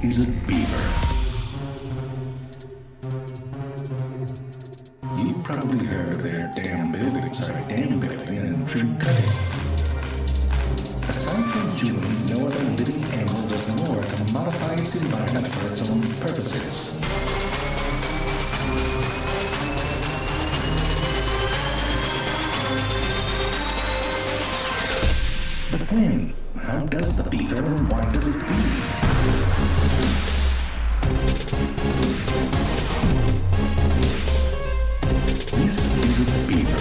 is a beaver. You've probably heard of their dam building and tree cutting. Aside from humans, no other living animal does more to modify its environment for its own purposes. But when? How does the beaver and why does it breathe? This is a beaver.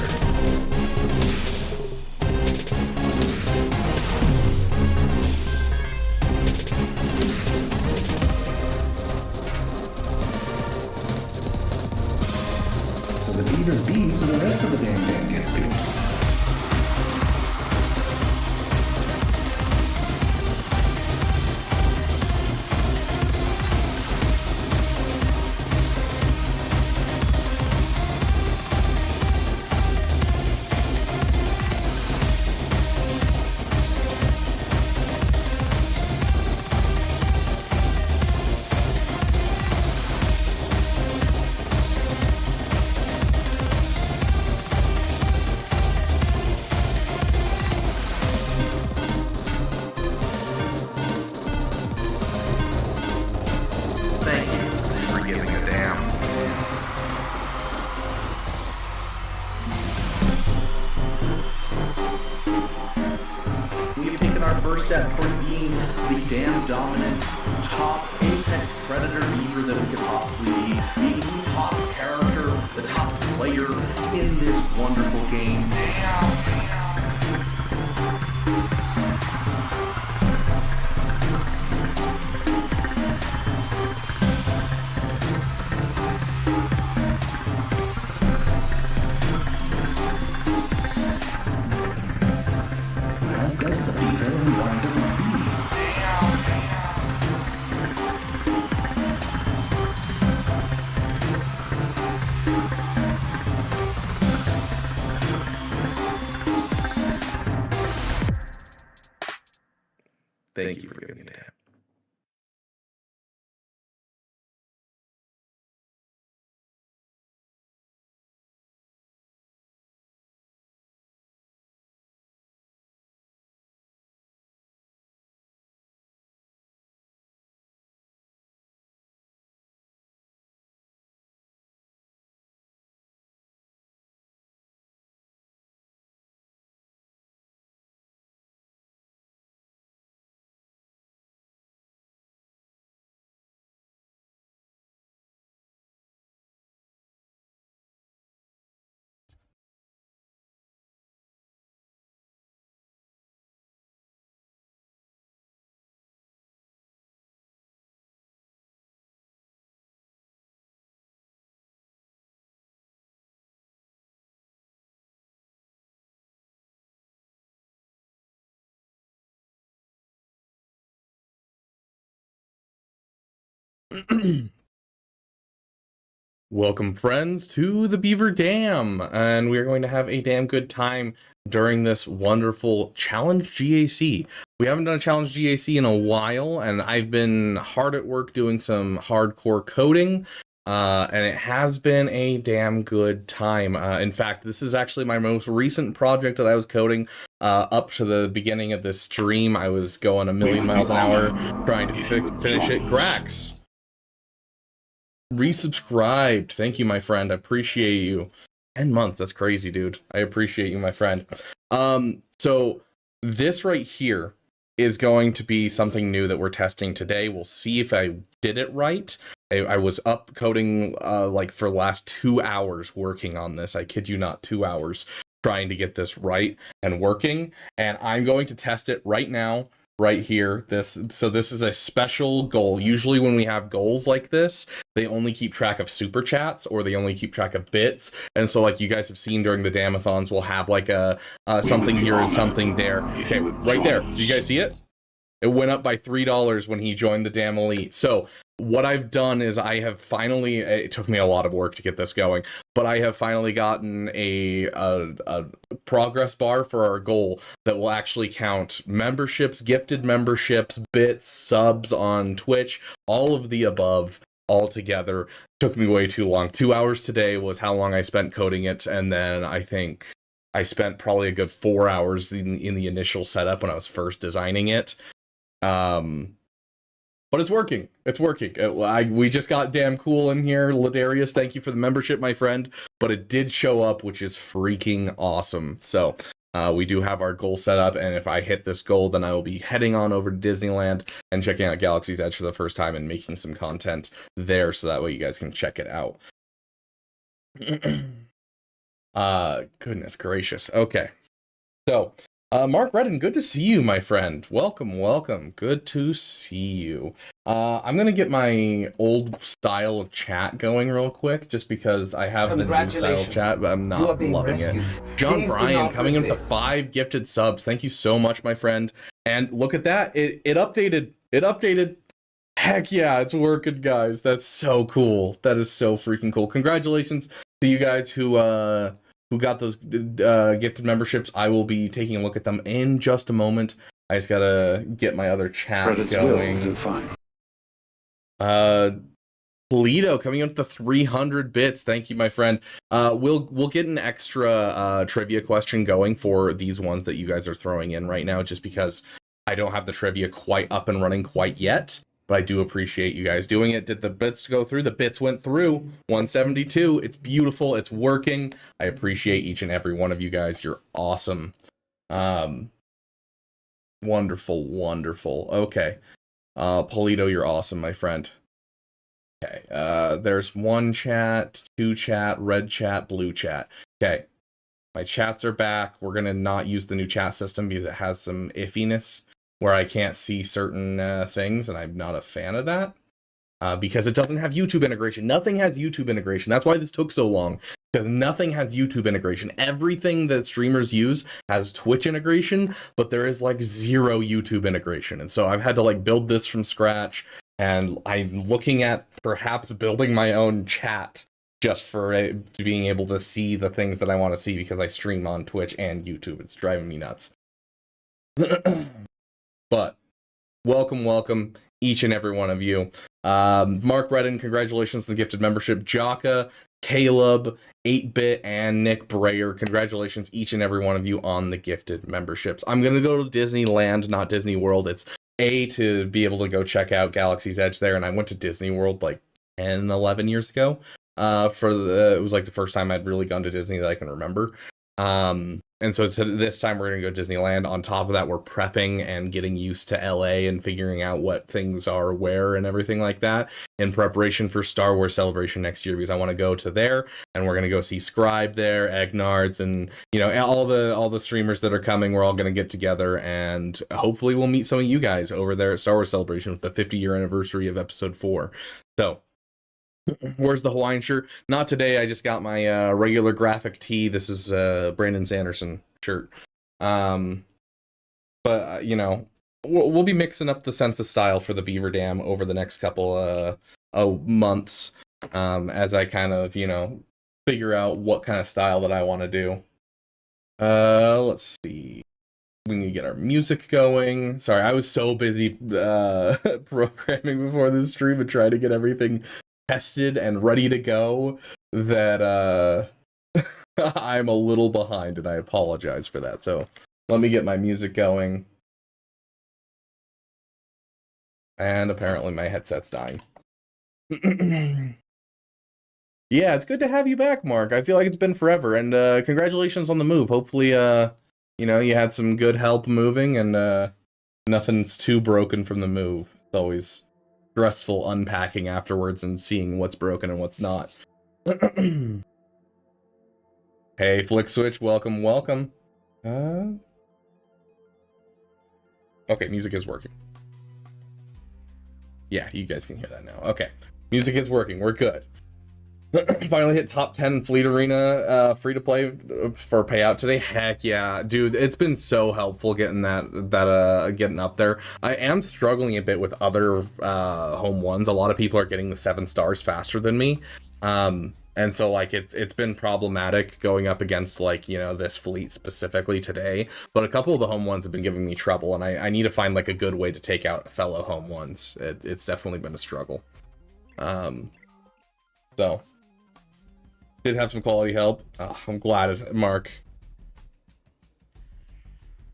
So the beaver beams and the rest of the dam gets beamed. First step toward being the damn dominant top apex predator beaver that we could possibly be, being the top character, the top player in this wonderful game. Thank you for giving me that. Welcome, friends, to the Beaver Dam, and we're going to have a damn good time during this wonderful Challenge GAC. We haven't done a Challenge GAC in a while, and I've been hard at work doing some hardcore coding, and it has been a damn good time. In fact, this is actually my most recent project that I was coding. Up to the beginning of this stream, I was going a million miles an hour trying to finish it. Grax! Resubscribed. Thank you, my friend. I appreciate you. 10 months. That's crazy, dude. I appreciate you, my friend. So this right here is going to be something new that we're testing today. We'll see if I did it right. I was up coding like for the last 2 hours working on this. I kid you not, 2 hours trying to get this right and working. And I'm going to test it right now. Right here, this is a special goal. Usually when we have goals like this, they only keep track of super chats or they only keep track of bits. And so like you guys have seen during the Damathons, we'll have like a something here and something there. Okay, right there. Do you guys see it? It went up by $3 when he joined the damn elite. So what I've done is I have finally, it took me a lot of work to get this going, but I have finally gotten a progress bar for our goal that will actually count memberships, gifted memberships, bits, subs on Twitch, all of the above all together. Took me way too long. 2 hours today was how long I spent coding it, and then I think I spent probably a good 4 hours in the initial setup when I was first designing it. But it's working. It's working. We just got damn cool in here. Ladarius, thank you for the membership, my friend. But it did show up, which is freaking awesome. So we do have our goal set up, and if I hit this goal, then I will be heading on over to Disneyland and checking out Galaxy's Edge for the first time and making some content there, so that way you guys can check it out. Goodness gracious. Okay. So, Mark Redden, good to see you, my friend. Welcome, welcome. Good to see you. I'm gonna get my old style of chat going real quick, just because I have the new style of chat, but I'm not loving it. John Bryan coming in with the 5 gifted subs. Thank you so much, my friend. And look at that. It updated. It updated. Heck yeah, it's working, guys. That's so cool. That is so freaking cool. Congratulations to you guys who got those gifted memberships. I will be taking a look at them in just a moment. I just gotta get my other chat going. Will do fine. Toledo coming in with the 300 bits. Thank you, my friend. We'll get an extra trivia question going for these ones that you guys are throwing in right now, just because I don't have the trivia quite up and running quite yet. But I do appreciate you guys doing it. Did the bits go through? The bits went through. 172. It's beautiful. It's working. I appreciate each and every one of you guys. You're awesome. Wonderful, wonderful. Okay. Polito, you're awesome, my friend. Okay. There's one chat, two chat, red chat, blue chat. Okay. My chats are back. We're going to not use the new chat system because it has some iffiness where I can't see certain things, and I'm not a fan of that. Because it doesn't have YouTube integration. Nothing has YouTube integration. That's why this took so long, because nothing has YouTube integration. Everything that streamers use has Twitch integration, but there is like 0 YouTube integration. And so I've had to like build this from scratch, and I'm looking at perhaps building my own chat just for being able to see the things that I want to see, because I stream on Twitch and YouTube. It's driving me nuts. But welcome, welcome, each and every one of you. Mark Redden, congratulations on the gifted membership. Jaka, Caleb, 8-Bit, and Nick Brayer, congratulations each and every one of you on the gifted memberships. I'm going to go to Disneyland, not Disney World. It's to be able to go check out Galaxy's Edge there, and I went to Disney World like 10, 11 years ago. It was like the first time I'd really gone to Disney that I can remember. And so this time we're going to go Disneyland. On top of that, we're prepping and getting used to LA and figuring out what things are where and everything like that in preparation for Star Wars Celebration next year, because I want to go to there, and we're going to go see Scribe there, Egnards, and all the streamers that are coming. We're all going to get together, and hopefully we'll meet some of you guys over there at Star Wars Celebration with the 50-year anniversary of Episode 4. So where's the Hawaiian shirt? Not today. I just got my regular graphic tee. This is Brandon Sanderson shirt. But we'll be mixing up the sense of style for the Beaver Dam over the next couple months, as I kind of figure out what kind of style that I want to do. Let's see. We need to get our music going. Sorry, I was so busy programming before this stream and trying to get everything tested and ready to go that I'm a little behind, and I apologize for that. So let me get my music going. And apparently my headset's dying. Yeah, it's good to have you back, Mark. I feel like it's been forever, and congratulations on the move. Hopefully you had some good help moving, and nothing's too broken from the move. It's always stressful unpacking afterwards and seeing what's broken and what's not. Hey, Flick Switch, welcome, welcome. Okay, music is working. Yeah, you guys can hear that now. Okay, music is working. We're good. Finally hit top 10 Fleet Arena free to play for payout today. Heck yeah, dude! It's been so helpful getting getting up there. I am struggling a bit with other home ones. A lot of people are getting the 7 stars faster than me, and so like it's been problematic going up against like this fleet specifically today. But a couple of the home ones have been giving me trouble, and I need to find like a good way to take out fellow home ones. It's definitely been a struggle. So. Did have some quality help. Oh, I'm glad, Mark.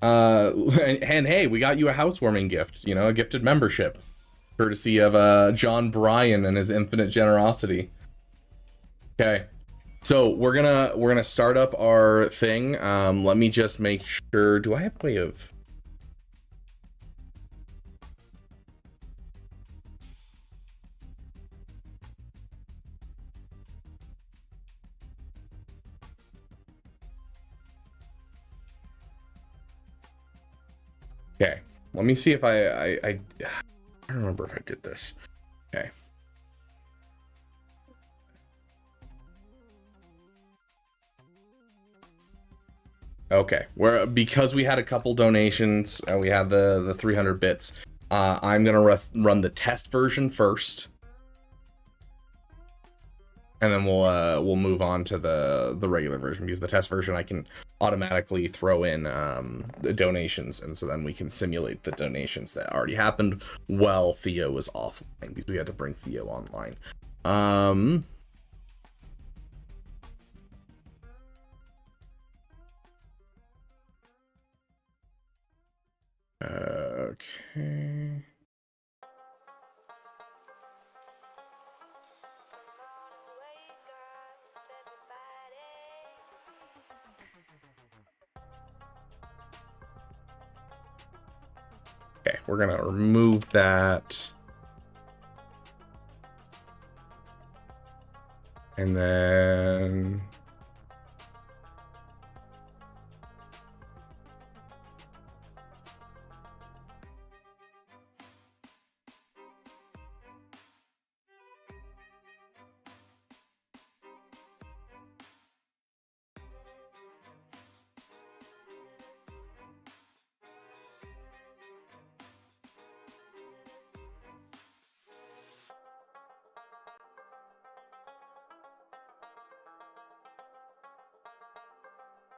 And hey, we got you a housewarming gift. A gifted membership, courtesy of John Bryan and his infinite generosity. Okay, so we're gonna start up our thing. Let me just make sure. Do I have a way of? Okay, let me see if I don't remember if I did this. Okay. Okay, because we had a couple donations and we had the 300 bits. I'm gonna run the test version first, and then we'll move on to the regular version, because the test version I can automatically throw in the donations, and so then we can simulate the donations that already happened while Theo was offline, because we had to bring Theo online. Okay. Okay, we're gonna remove that. And then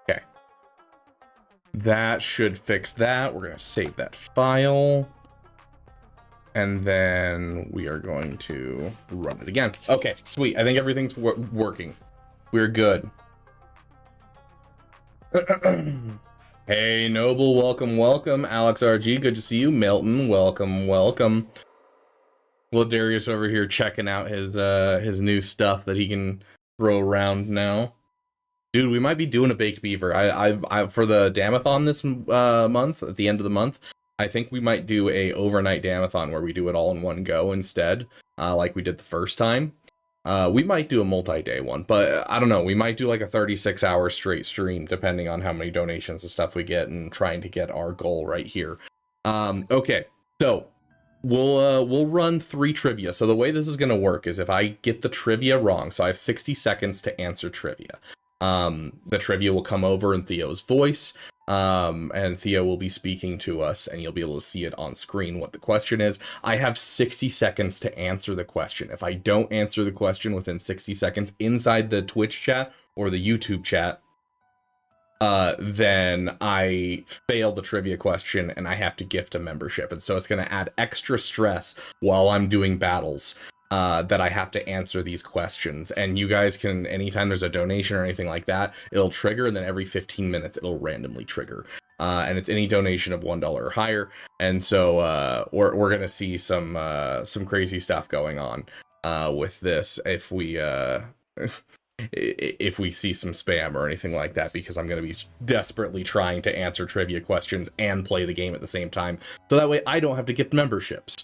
okay. That should fix that. We're gonna save that file. And then we are going to run it again. Okay, sweet. I think everything's working. We're good. Hey, Noble, welcome. Alex RG, good to see you. Milton, welcome. Ladarius over here checking out his new stuff that he can throw around now. Dude, we might be doing a baked beaver. I for the Damathon this month, at the end of the month, I think we might do a overnight Damathon where we do it all in one go instead, like we did the first time. We might do a multi-day one, but I don't know. We might do like a 36-hour straight stream, depending on how many donations and stuff we get, and trying to get our goal right here. Okay, so we'll run 3 trivia. So the way this is gonna work is if I get the trivia wrong, so I have 60 seconds to answer trivia. The trivia will come over in Theo's voice, and Theo will be speaking to us, and you'll be able to see it on screen what the question is. I have 60 seconds to answer the question. If I don't answer the question within 60 seconds inside the Twitch chat or the YouTube chat, then I fail the trivia question and I have to gift a membership. And so it's going to add extra stress while I'm doing battles. That I have to answer these questions, and you guys can, anytime there's a donation or anything like that, it'll trigger, and then every 15 minutes it'll randomly trigger, and it's any donation of $1 or higher. And so we're gonna see some crazy stuff going on with this if we see some spam or anything like that, because I'm going to be desperately trying to answer trivia questions and play the game at the same time, so that way I don't have to gift memberships.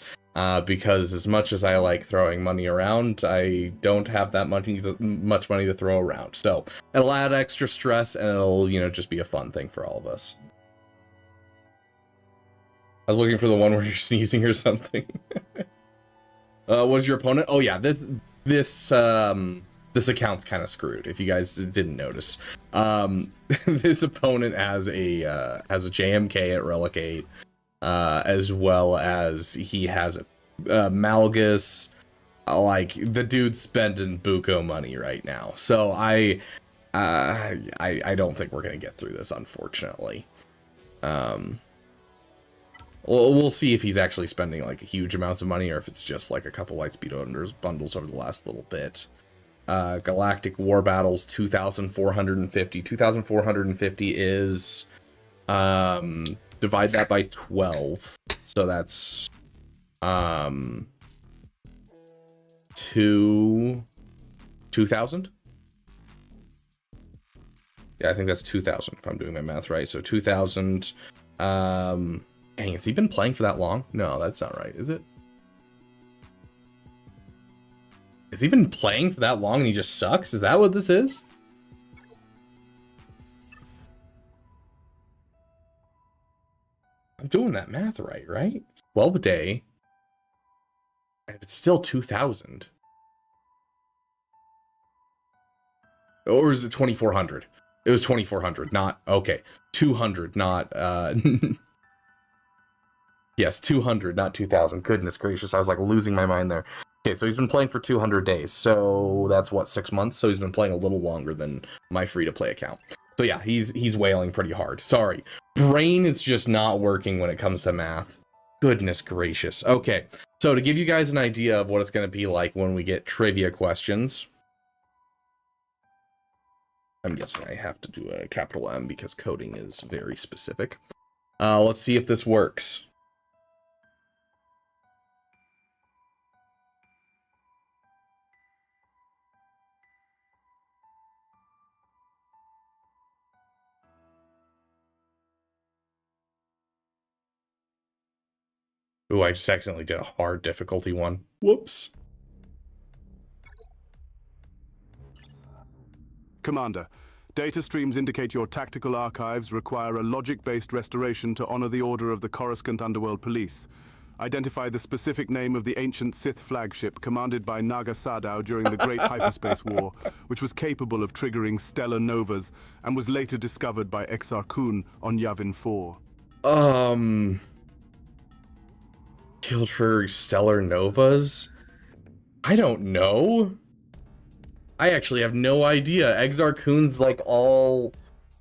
Because as much as I like throwing money around, I don't have that much money to throw around. So it'll add extra stress, and it'll, just be a fun thing for all of us. I was looking for the one where you're sneezing or something. What is your opponent? Oh yeah, this this account's kind of screwed. If you guys didn't notice, this opponent has a JMK at Relic 8, as well as he has a Malgus. Like, the dude's spending buco money right now, so I don't think we're gonna get through this, unfortunately. We'll see if he's actually spending like huge amounts of money, or if it's just like a couple Lightspeed bundles over the last little bit. Galactic War Battles 2,450. 2,450 is divide that by 12, so that's 2,000. Yeah, I think that's 2,000 if I'm doing my math right. So 2,000. Dang, has he been playing for that long? No, that's not right, is it? Has he been playing for that long and he just sucks? Is that what this is? I'm doing that math right, right? 12 a day. And it's still 2,000. Or is it 2,400? It was 2,400, not... Okay, 200, not... Yes, 200, not 2,000. Goodness gracious, I was like losing my mind there. Okay, so he's been playing for 200 days. So that's what, 6 months? So he's been playing a little longer than my free-to-play account. So yeah, he's wailing pretty hard. Sorry. Brain is just not working when it comes to math. Goodness gracious. Okay, so to give you guys an idea of what it's going to be like when we get trivia questions... I'm guessing I have to do a capital M because coding is very specific. Let's see if this works. Ooh, I just accidentally did a hard difficulty one. Whoops. Commander, data streams indicate your tactical archives require a logic-based restoration to honor the order of the Coruscant Underworld Police. Identify the specific name of the ancient Sith flagship commanded by Naga Sadow during the Great Hyperspace War, which was capable of triggering stellar novas and was later discovered by Exar Kun on Yavin 4. Killed for stellar novas? I don't know. I actually have no idea. Exar Kun's like all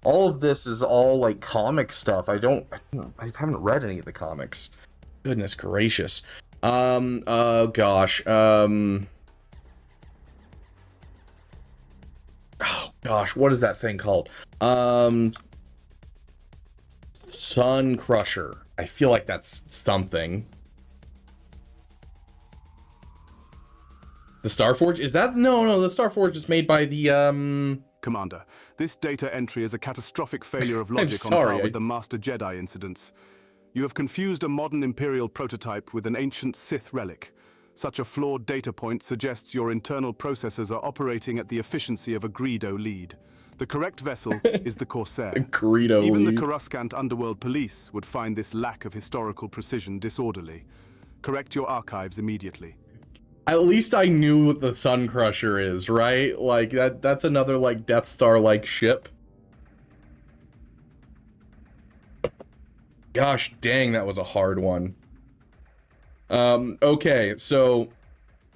of this is all like comic stuff. I haven't read any of the comics. Goodness gracious. Oh gosh. Oh gosh, what is that thing called? Sun Crusher. I feel like that's something. The Starforge? Is that... No, the Starforge is made by the, Commander, this data entry is a catastrophic failure of logic on sorry, par with the Master Jedi incidents. You have confused a modern Imperial prototype with an ancient Sith relic. Such a flawed data point suggests your internal processors are operating at the efficiency of a Greedo lead. The correct vessel is the Corsair. Greedo Even lead. the Coruscant Underworld Police would find this lack of historical precision disorderly. Correct your archives immediately. At least I knew what the Sun Crusher is, right? Like, that's another, like, Death Star-like ship. Gosh dang, that was a hard one. Okay, so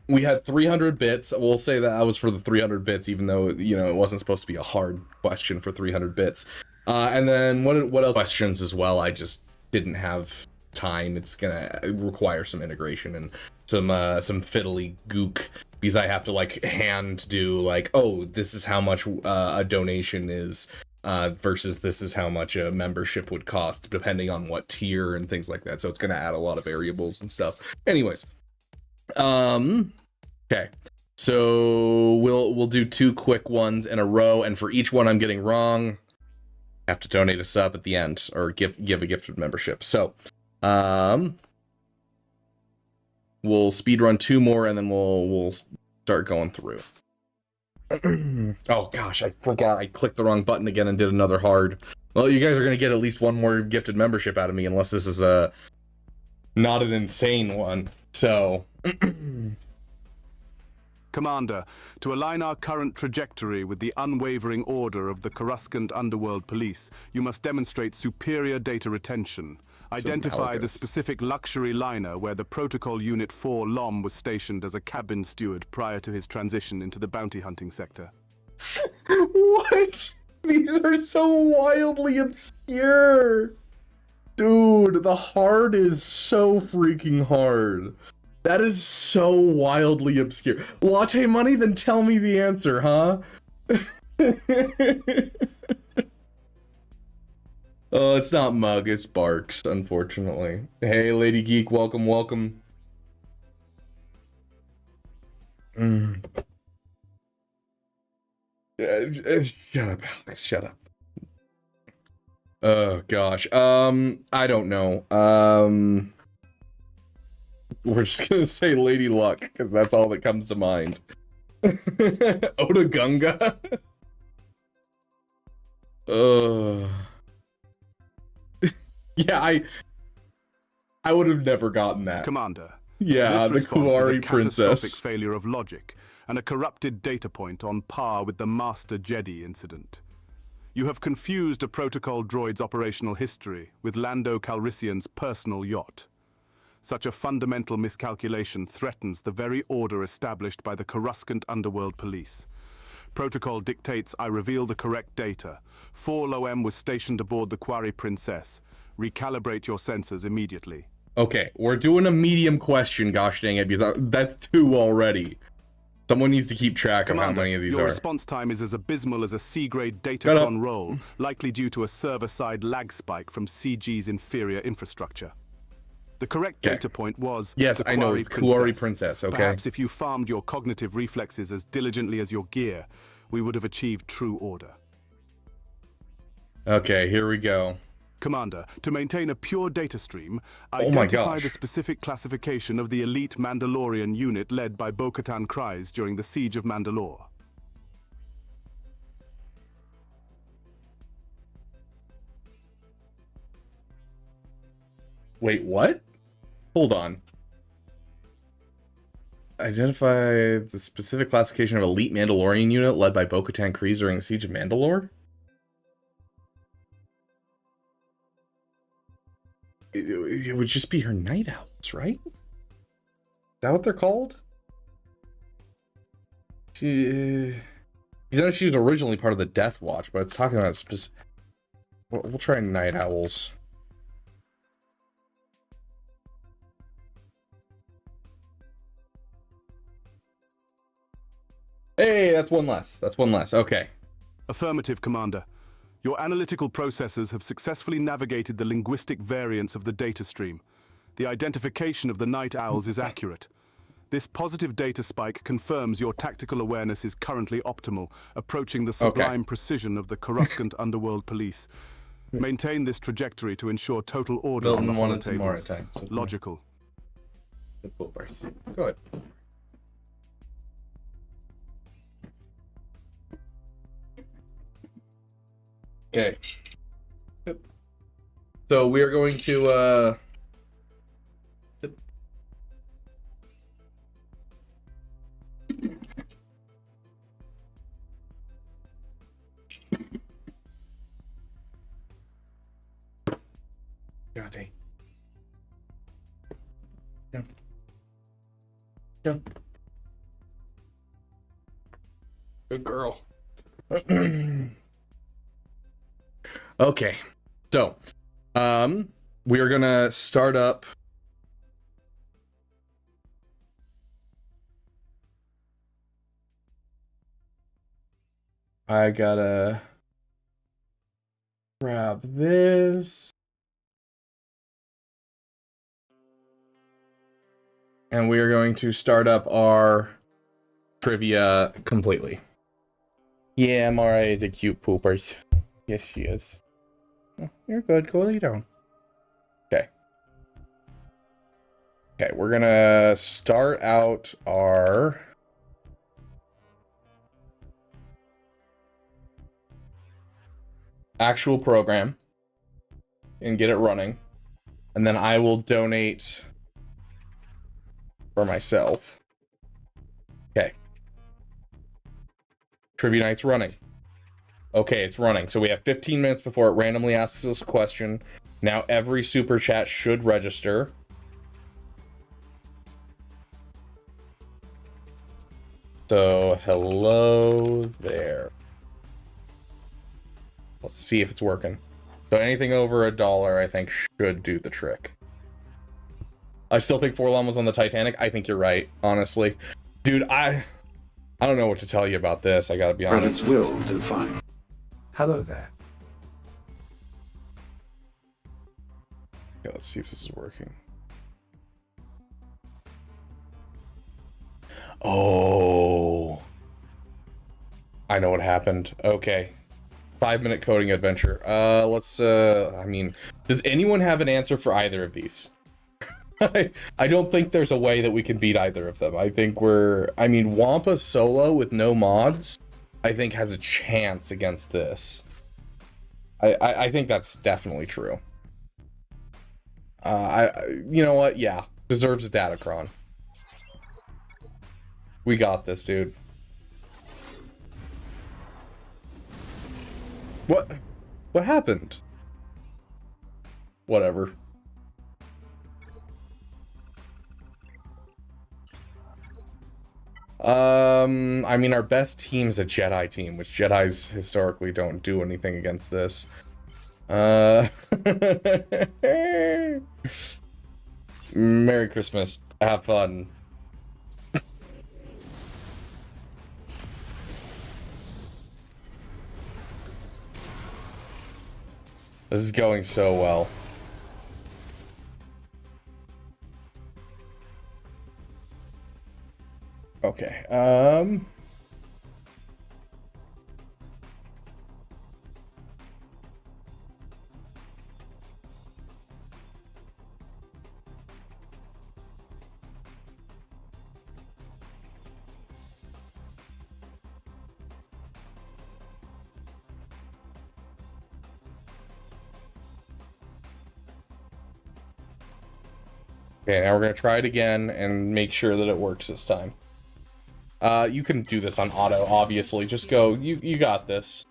we had 300 bits. We'll say that was for the 300 bits, even though, you know, it wasn't supposed to be a hard question for 300 bits. And then what else? Questions as well. I just didn't have time. It's gonna require some integration and some fiddly gook, because I have to like hand do like, oh, this is how much a donation is versus this is how much a membership would cost depending on what tier and things like that. So it's gonna add a lot of variables and stuff. Anyways, okay, so we'll do 2 quick ones in a row, and for each one I'm getting wrong, I have to donate a sub at the end or give a gifted membership. So we'll speed run 2 more, and then we'll start going through. Oh gosh, I forgot. I clicked the wrong button again and did another hard. Well, you guys are gonna get at least 1 more gifted membership out of me, unless this is a not an insane one. So Commander, to align our current trajectory with the unwavering order of the Coruscant Underworld Police, you must demonstrate superior data retention. Identify the specific luxury liner where the Protocol Unit 4 LOM was stationed as a cabin steward prior to his transition into the bounty hunting sector. What? These are so wildly obscure. Dude, the hard is so freaking hard. That is so wildly obscure. Latte money? Then tell me the answer, huh? Oh, it's not Mug, it's Barks, unfortunately. Hey, Lady Geek, welcome, welcome. Shut up, Alex, shut up. Oh, gosh. I don't know. We're just gonna say Lady Luck, because that's all that comes to mind. Oda Gunga? Yeah, I would have never gotten that. Commander, yeah, this the Kuari is a catastrophic princess. failure of logic and a corrupted data point on par with the Master Jedi incident. You have confused a protocol droid's operational history with Lando Calrissian's personal yacht. Such a fundamental miscalculation threatens the very order established by the Coruscant Underworld Police. Protocol dictates I reveal the correct data. 4 LOM was stationed aboard the Kuari Princess. Recalibrate your sensors immediately. Okay, we're doing a medium question, gosh dang it, because that's 2 already. Someone needs to keep track of how many of these your are. response time is as abysmal as a C-grade datacon roll, likely due to a server-side lag spike from CG's inferior infrastructure. The correct data point was yes, the I know, it's Kuari Princess, okay. Perhaps if you farmed your cognitive reflexes as diligently as your gear, we would have achieved true order. Okay, here we go. Commander, to maintain a pure data stream, Oh my identify gosh. the specific classification of the elite Mandalorian unit led by Bo-Katan Kryze during the Siege of Mandalore. Wait, what? Hold on. Identify the specific classification of elite Mandalorian unit led by Bo-Katan Kryze during the Siege of Mandalore? It would just be her night owls, right? Is that what they're called? You know, she was originally part of the Death Watch, but it's talking about specific. We'll try night owls. Hey, that's one less. That's one less. Okay. Affirmative, Commander. Your analytical processors have successfully navigated the linguistic variance of the data stream. The identification of the night owls is accurate. This positive data spike confirms your tactical awareness is currently optimal, approaching the sublime precision of the Coruscant Underworld Police. Maintain this trajectory to ensure total order on the holotables. Logical. Go ahead. Okay. So we are going to God dang. Jump. Jump. Good girl. Okay, so we are gonna start up I gotta grab this and we are going to start up our trivia completely. Yeah, Mara is a cute poopers. Yes, she is. You're good. Go lay down. Okay. Okay, we're gonna start out our actual program and get it running. And then I will donate for myself. Okay. Trivia night's running. Okay, it's running. So we have 15 minutes before it randomly asks us a question. Now every super chat should register. So, hello there. Let's see if it's working. So anything over $1, I think, should do the trick. I still think Forlom was on the Titanic. I think you're right, honestly. Dude, I don't know what to tell you about this, I gotta be honest. Credits will do fine. Hello there. Okay, let's see if this is working. Oh, I know what happened. Okay. 5-minute coding adventure. I mean, does anyone have an answer for either of these? I don't think there's a way that we can beat either of them. I think Wampa solo with no mods, I think has a chance against this. I think that's definitely true. You know what? Yeah, deserves a Datacron. We got this, dude. What happened? Whatever. I mean, our best team's a Jedi team, which Jedis historically don't do anything against this. Merry Christmas. Have fun. This is going so well. Okay, okay, now we're gonna try it again and make sure that it works this time. You can do this on auto, obviously. Just go. You got this.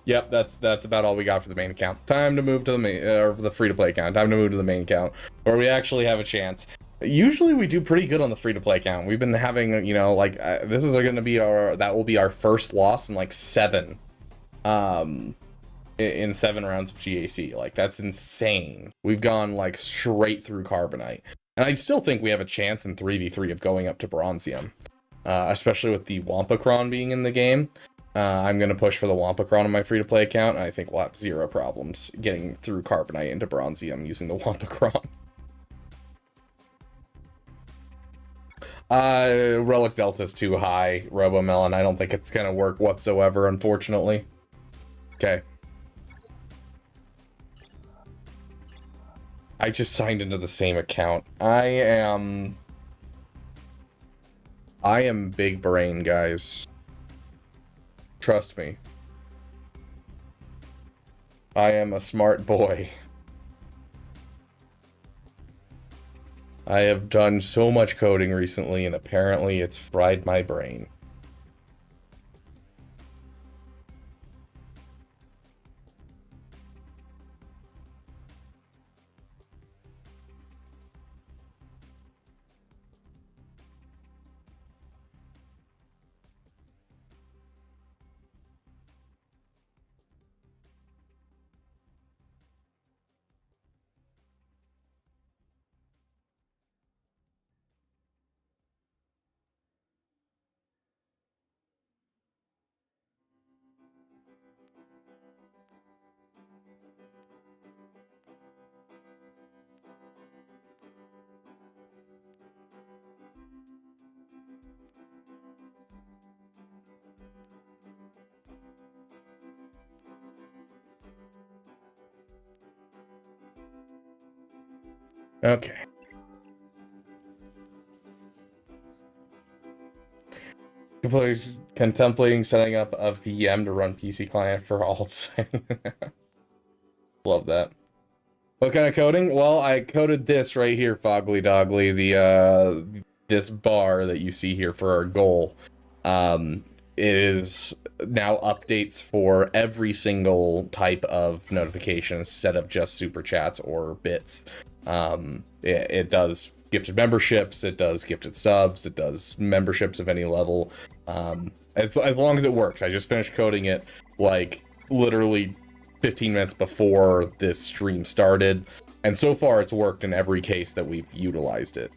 Yep, that's about all we got for the main account. Time to move to the main, or the free-to-play account. Time to move to the main account, where we actually have a chance. Usually we do pretty good on the free-to-play account. We've been having, you know, like, this is going to be that will be our first loss in, like, 7. In 7 rounds of GAC. Like, that's insane. We've gone, like, straight through Carbonite. And I still think we have a chance in 3v3 of going up to Bronzium. Especially with the Wampacron being in the game. I'm going to push for the Wampacron on my free-to-play account, and I think we'll have 0 problems getting through Carbonite into Bronzium using the Wampacron. Relic Delta's too high, Robomelon. I don't think it's going to work whatsoever, unfortunately. Okay. I just signed into the same account. I am big brain, guys. Trust me. I am a smart boy. I have done so much coding recently, and apparently it's fried my brain. Okay. Contemplating setting up a VM to run PC client for alts. Love that. What kind of coding? Well, I coded this right here, Foggly Doggly, the this bar that you see here for our goal. It is now updates for every single type of notification instead of just super chats or bits. It does gifted memberships, it does gifted subs, it does memberships of any level. As long as it works. I just finished coding it like literally 15 minutes before this stream started, and so far it's worked in every case that we've utilized it.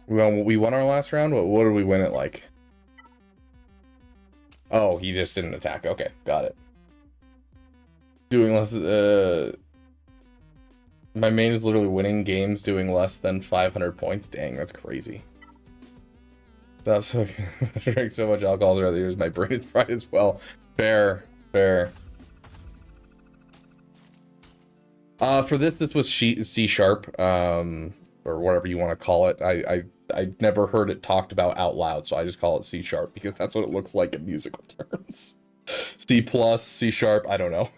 We won our last round? What did we win it like? Oh, he just didn't attack. Okay, got it. Doing less, my main is literally winning games doing less than 500 points. Dang, that's crazy. Stop smoking. I drank so much alcohol throughout the years, my brain is fried as well. Fair. For this was C sharp, or whatever you want to call it. I never heard it talked about out loud, so I just call it C sharp because that's what it looks like in musical terms. C plus, C sharp, I don't know.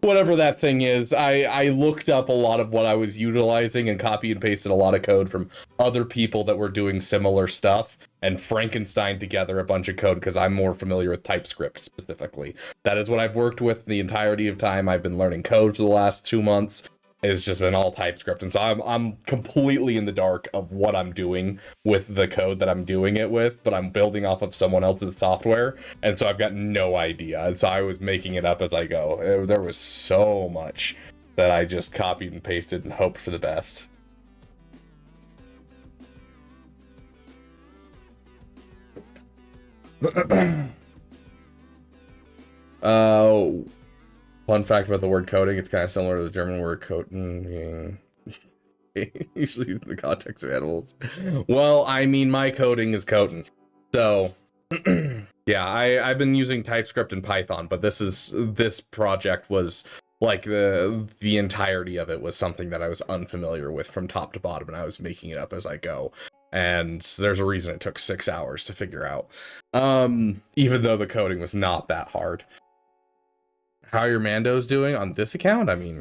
Whatever that thing is, I looked up a lot of what I was utilizing and copy and pasted a lot of code from other people that were doing similar stuff and Frankenstein together a bunch of code because I'm more familiar with TypeScript specifically. That is what I've worked with the entirety of time. I've been learning code for the last 2 months. It's just been all TypeScript, and so I'm completely in the dark of what I'm doing with the code that I'm doing it with, but I'm building off of someone else's software, and so I've got no idea, and so I was making it up as I go. There was so much that I just copied and pasted and hoped for the best. Fun fact about the word coding, it's kind of similar to the German word koten, usually in the context of animals. Well, I mean, my coding is koten. So, yeah, I've been using TypeScript and Python, but this project was, like, the entirety of it was something that I was unfamiliar with from top to bottom, and I was making it up as I go. And there's a reason it took 6 hours to figure out. Even though the coding was not that hard. How are your Mandos doing on this account? I mean,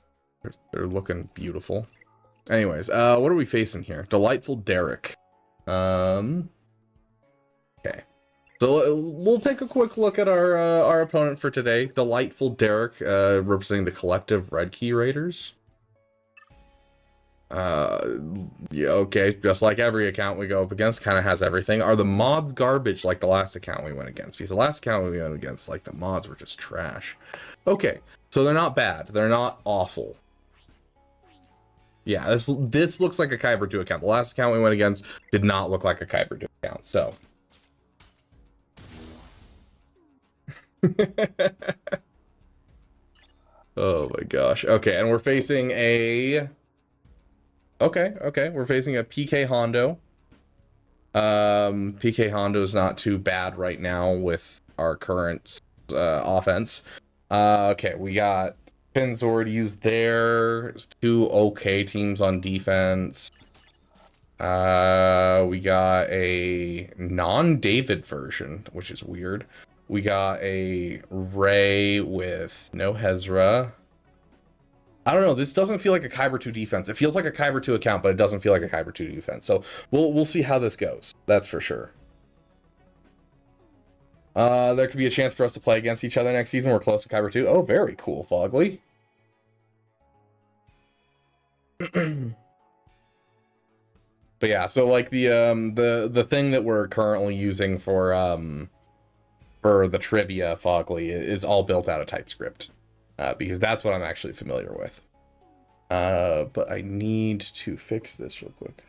they're looking beautiful. Anyways, what are we facing here? Delightful Derek. Okay. So we'll take a quick look at our opponent for today. Delightful Derek, representing the Collective Red Key Raiders. Yeah, okay, just like every account we go up against, kind of has everything. Are the mods garbage like the last account we went against? Because the last account we went against, like, the mods were just trash. Okay, so they're not bad. They're not awful. Yeah, this looks like a Kyber 2 account. The last account we went against did not look like a Kyber 2 account, so. Oh my gosh. Okay, and we're facing a... Okay, we're facing a PK Hondo. PK Hondo is not too bad right now with our current offense. Okay, we got Pinzord used there. There's 2 okay teams on defense. We got a non-David version, which is weird. We got a Ray with no Hezra. I don't know, this doesn't feel like a Kyber 2 defense. It feels like a Kyber 2 account, but it doesn't feel like a Kyber 2 defense. So we'll see how this goes. That's for sure. There could be a chance for us to play against each other next season. We're close to Kyber 2. Oh, very cool, Foggly. But yeah, so like the thing that we're currently using for the trivia, Foggly, is all built out of TypeScript. Because that's what I'm actually familiar with. But I need to fix this real quick.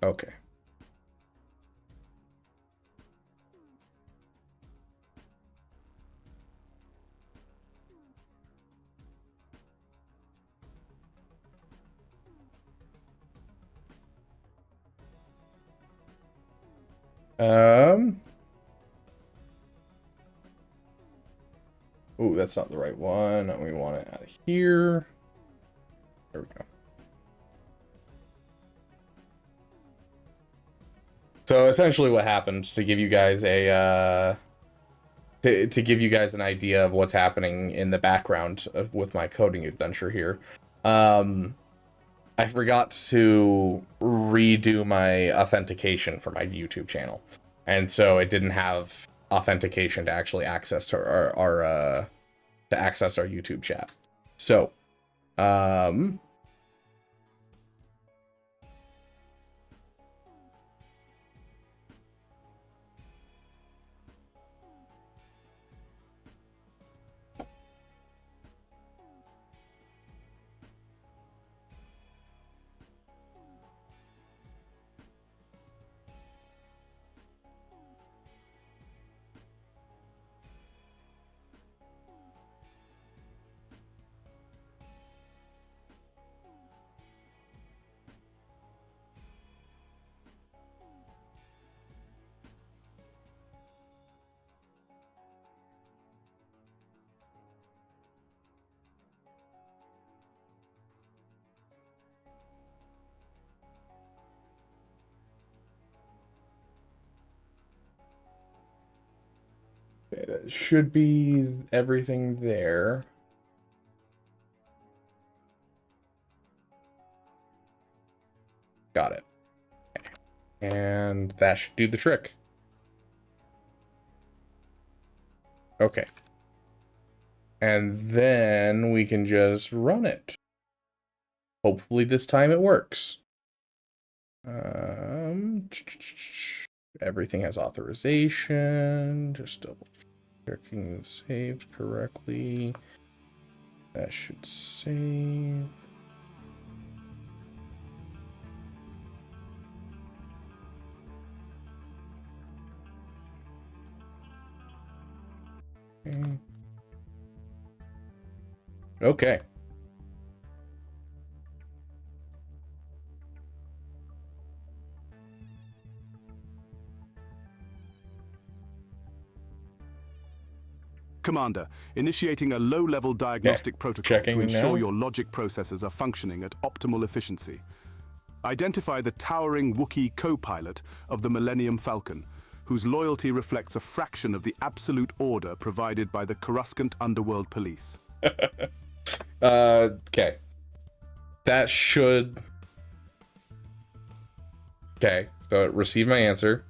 Okay. Oh, that's not the right one. We want it out of here. There we go. So essentially what happened, to give you guys a to give you guys an idea of what's happening in the background with my coding adventure here. I forgot to redo my authentication for my YouTube channel, and so it didn't have authentication to actually access our YouTube chat. So, that should be everything there. Got it. And that should do the trick. Okay. And then we can just run it. Hopefully this time it works. Everything has authorization. Just double checking it's saved correctly. That should save. Okay. Commander, initiating a low-level diagnostic protocol Checking to ensure now. your logic processors are functioning at optimal efficiency. Identify the towering Wookiee co-pilot of the Millennium Falcon, whose loyalty reflects a fraction of the absolute order provided by the Coruscant Underworld Police. Okay. That should... Okay, so it received my answer.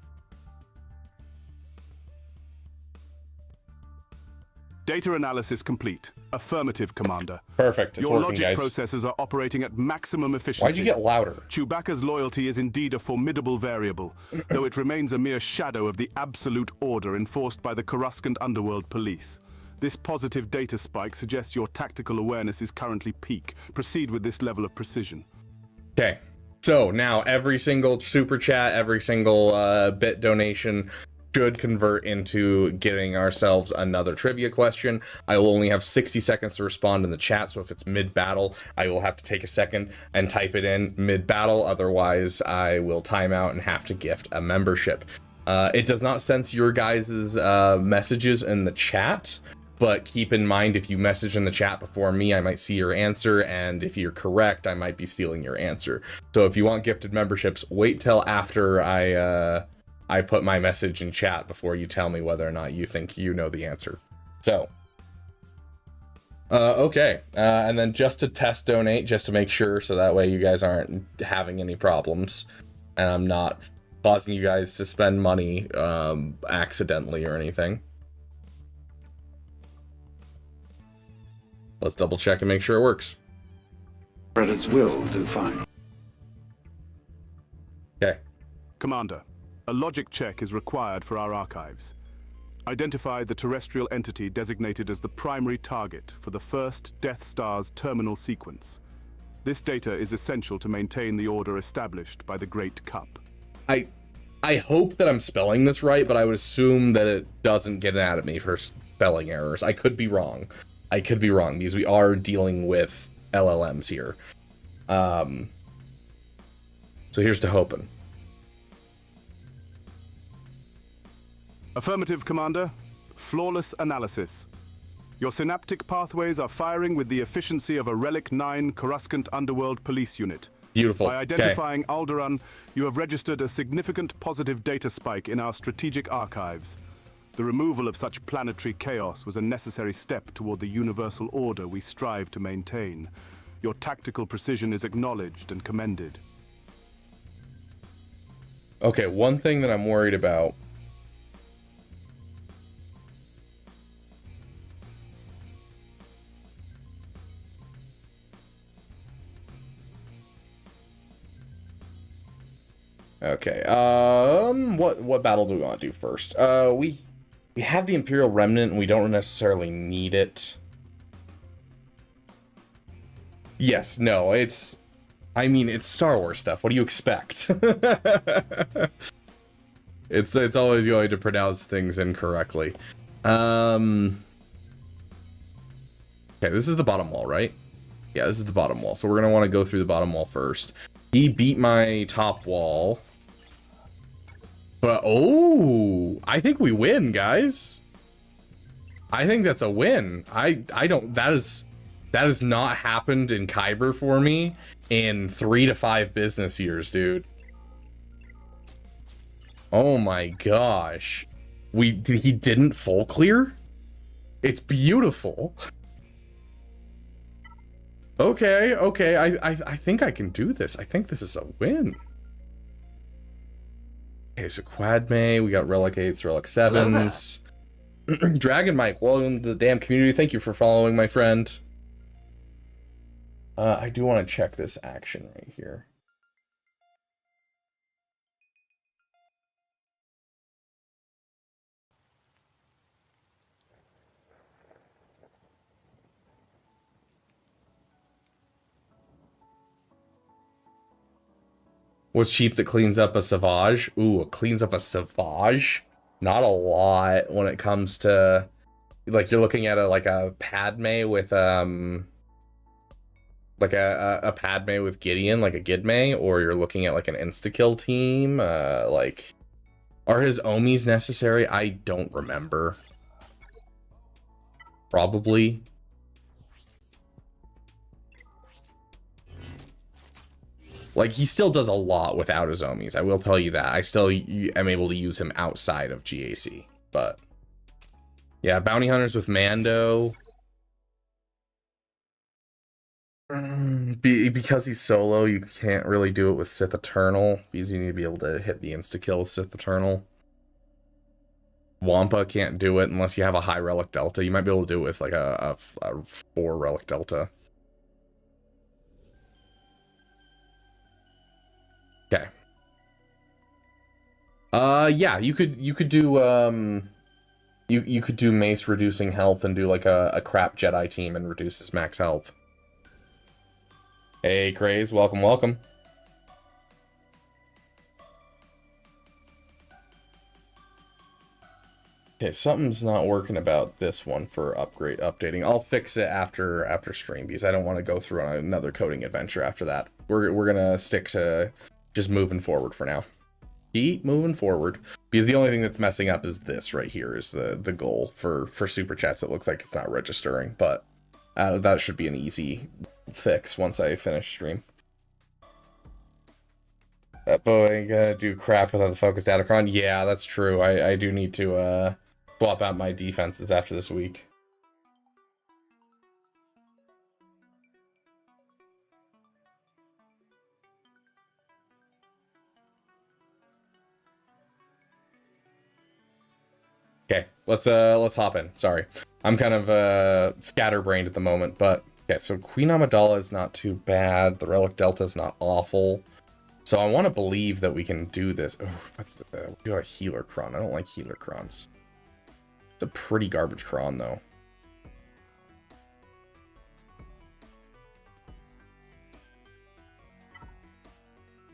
Data analysis complete. Affirmative, Commander. Perfect, it's Your working, logic guys. processors are operating at maximum efficiency. Why'd you get louder? Chewbacca's loyalty is indeed a formidable variable, though it remains a mere shadow of the absolute order enforced by the Coruscant Underworld Police. This positive data spike suggests your tactical awareness is currently peak. Proceed with this level of precision. Okay, so now every single super chat, every single bit donation should convert into getting ourselves another trivia question. I will only have 60 seconds to respond in the chat, so if it's mid-battle, I will have to take a second and type it in mid-battle. Otherwise, I will time out and have to gift a membership. It does not sense your guys' messages in the chat, but keep in mind, if you message in the chat before me, I might see your answer, and if you're correct, I might be stealing your answer. So if you want gifted memberships, wait till after I put my message in chat before you tell me whether or not you think you know the answer. So, okay. And then just to test donate, just to make sure, so that way you guys aren't having any problems, and I'm not causing you guys to spend money accidentally or anything. Let's double check and make sure it works. Credits will do fine. Okay. Commander, a logic check is required for our archives. Identify the terrestrial entity designated as the primary target for the first Death Star's terminal sequence. This data is essential to maintain the order established by the Great Cup. I hope that I'm spelling this right, but I would assume that it doesn't get at me for spelling errors. I could be wrong. I could be wrong, because we are dealing with LLMs here. So here's to hoping. Affirmative, Commander. Flawless analysis. Your synaptic pathways are firing with the efficiency of a Relic 9 Coruscant Underworld Police unit. Beautiful. By identifying Alderaan, you have registered a significant positive data spike in our strategic archives. The removal of such planetary chaos was a necessary step toward the universal order we strive to maintain. Your tactical precision is acknowledged and commended. Okay, one thing that I'm worried about. Okay, what battle do we want to do first? We have the Imperial Remnant and we don't necessarily need it. Yes, no, it's Star Wars stuff. What do you expect? It's always going to pronounce things incorrectly. Okay, this is the bottom wall, right? Yeah, this is the bottom wall. So we're gonna want to go through the bottom wall first. He beat my top wall. But, oh, I think we win, guys. I think that's a win. I don't, that has not happened in Kyber for me in 3 to 5 business years, dude. Oh my gosh. He didn't full clear? It's beautiful. Okay, I think I can do this. I think this is a win. Okay, so Quad May, we got Relic 8s, Relic 7s. Dragon Mike, welcome to the damn community. Thank you for following, my friend. I do want to check this action right here. What's cheap that cleans up a Savage? Ooh, it cleans up a Savage? Not a lot when it comes to, like, you're looking at a Padme with like a Padme with Gideon, like a Gidme, or you're looking at like an insta-kill team. Like, are his Omis necessary? I don't remember. Probably. Like, he still does a lot without his Omis. I will tell you that. I still am able to use him outside of GAC. But, yeah, Bounty Hunters with Mando. Because he's solo, you can't really do it with Sith Eternal. Because you need to be able to hit the insta-kill with Sith Eternal. Wampa can't do it unless you have a high Relic Delta. You might be able to do it with, like, a 4 Relic Delta. Okay. Yeah, you could do you could do Mace reducing health and do like a crap Jedi team and reduce his max health. Hey Craze, welcome. Okay, something's not working about this one for updating. I'll fix it after stream because I don't want to go through on another coding adventure after that. We're gonna stick to just moving forward for now. Keep moving forward. Because the only thing that's messing up is this right here is the goal for super chats. It looks like it's not registering, but that should be an easy fix once I finish stream. That boy ain't gonna do crap without the focused Datacron. Yeah, that's true. I do need to swap out my defenses after this week. Okay, let's hop in. Sorry, I'm kind of scatterbrained at the moment, but okay. So Queen Amidala is not too bad. The Relic Delta is not awful. So I want to believe that we can do this. Oh, we do a healer cron. I don't like healer crons. It's a pretty garbage cron though.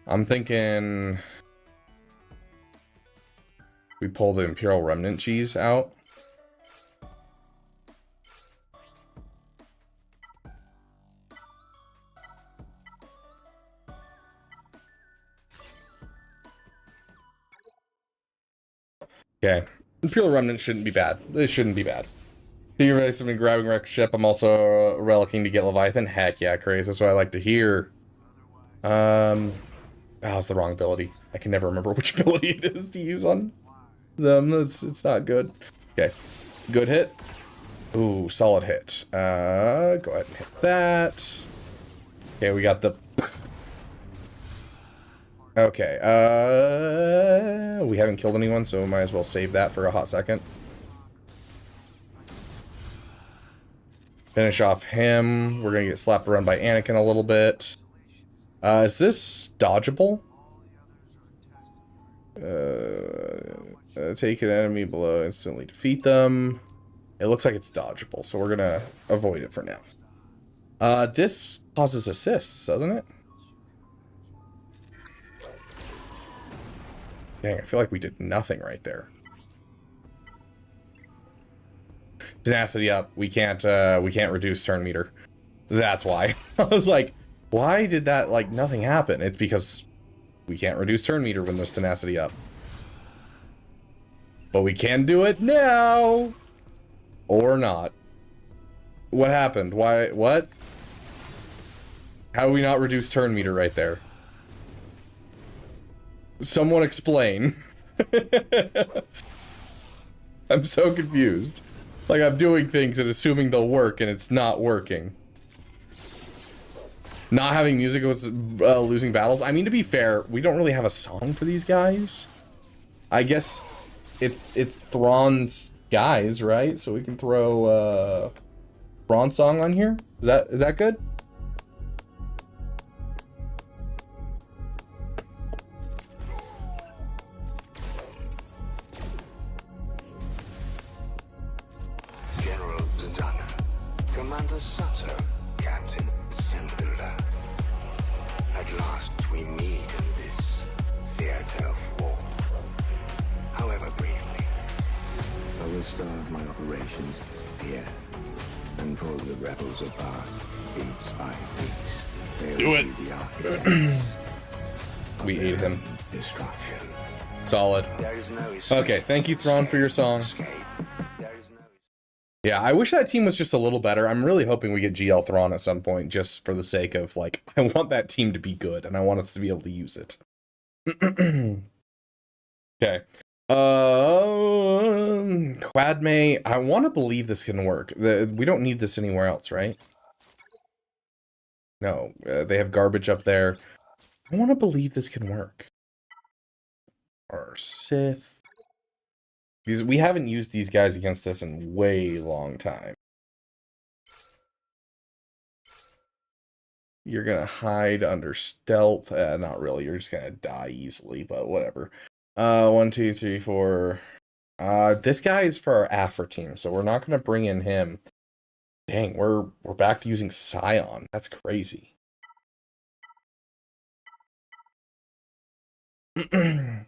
I'm thinking we pull the Imperial Remnant cheese out. Okay. Imperial Remnant shouldn't be bad. This shouldn't be bad. You guys have been grabbing Rex ship. I'm also relicking to get Leviathan. Heck yeah, Craze. That's what I like to hear. Oh, it's the wrong ability. I can never remember which ability it is to use on them. It's not good. Okay. Good hit. Ooh, solid hit. Go ahead and hit that. Okay, we got the... Okay, we haven't killed anyone, so we might as well save that for a hot second. Finish off him. We're gonna get slapped around by Anakin a little bit. Is this dodgeable? Take an enemy below, instantly defeat them. It looks like it's dodgeable, so we're gonna avoid it for now. This causes assists, doesn't it? Dang, I feel like we did nothing right there. Tenacity up. We can't reduce turn meter. That's why. I was like, why did that, like, nothing happen? It's because we can't reduce turn meter when there's tenacity up. But we can do it now! Or not. What happened? Why? What? How do we not reduce turn meter right there? Someone explain. I'm so confused. Like, I'm doing things and assuming they'll work, and it's not working. Not having music was losing battles. I mean, to be fair, we don't really have a song for these guys. I guess it's Thrawn's guys, right? So we can throw Thrawn's song on here. Is that good? General Zadana, Commander Sato, Captain Sindula. At last we meet in this theater of war. However briefly, I will start my operations here and pull the rebels apart piece by piece. They'll Do it. be the architects of We their ate him. own destruction. Solid. There is no escape. Okay, thank you, Thrawn, for your song. Escape. There is no Yeah, I wish that team was just a little better. I'm really hoping we get GL Thrawn at some point, just for the sake of, like, I want that team to be good, and I want us to be able to use it. Okay. Quadme, I want to believe this can work. We don't need this anywhere else, right? No, they have garbage up there. I want to believe this can work. Or Sith. Because we haven't used these guys against us in way long time. You're gonna hide under stealth. Not really. You're just gonna die easily, but whatever. 1, 2, 3, 4. This guy is for our Afra team, so we're not gonna bring in him. Dang, we're back to using Scion. That's crazy. Can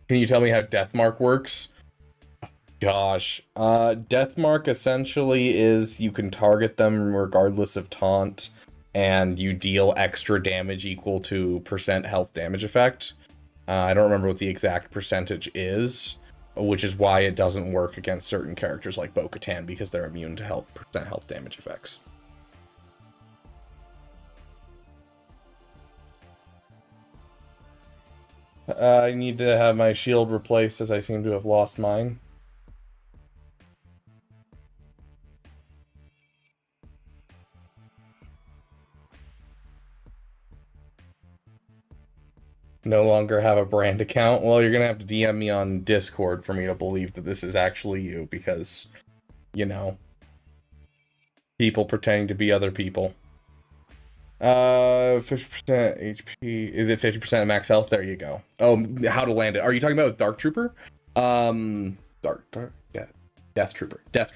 you tell me how Deathmark works? Gosh. Deathmark essentially is you can target them regardless of taunt, and you deal extra damage equal to % health damage effect. I don't remember what the exact percentage is, which is why it doesn't work against certain characters like Bo-Katan, because they're immune to % health damage effects. I need to have my shield replaced as I seem to have lost mine. No longer have a brand account. Well, you're gonna have to DM me on Discord for me to believe that this is actually you, because, you know, people pretending to be other people. 50% HP. Is it 50% max health? There you go. Oh, how to land it. Are you talking about Dark Trooper? Yeah. Death Trooper. Death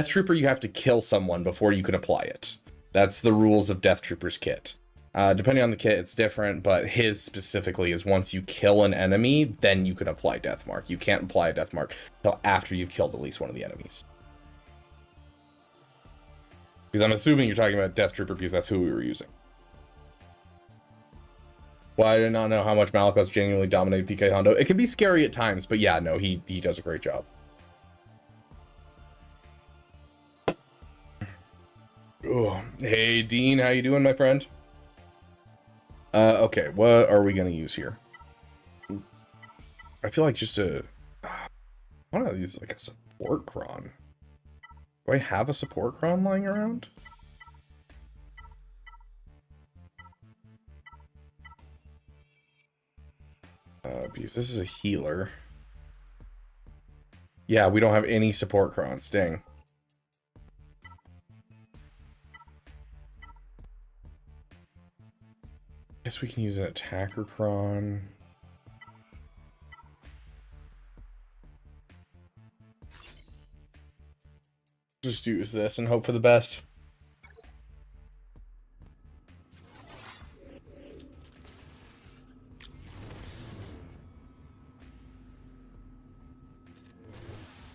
Trooper, you have to kill someone before you can apply it. That's the rules of Death Trooper's kit. Depending on the kit, it's different, but his specifically is once you kill an enemy, then you can apply Death Mark. You can't apply a Death Mark until after you've killed at least one of the enemies. Because I'm assuming you're talking about Death Trooper because that's who we were using. Well, I did not know how much Malikos genuinely dominated PK Hondo. It can be scary at times, but yeah, no, he does a great job. Oh, hey Dean, how you doing, my friend? Okay, what are we gonna use here? I feel like just a... I want to use like a support cron. Do I have a support cron lying around? Because this is a healer. Yeah, we don't have any support crons. Dang. Guess we can use an attacker cron. Just use this and hope for the best.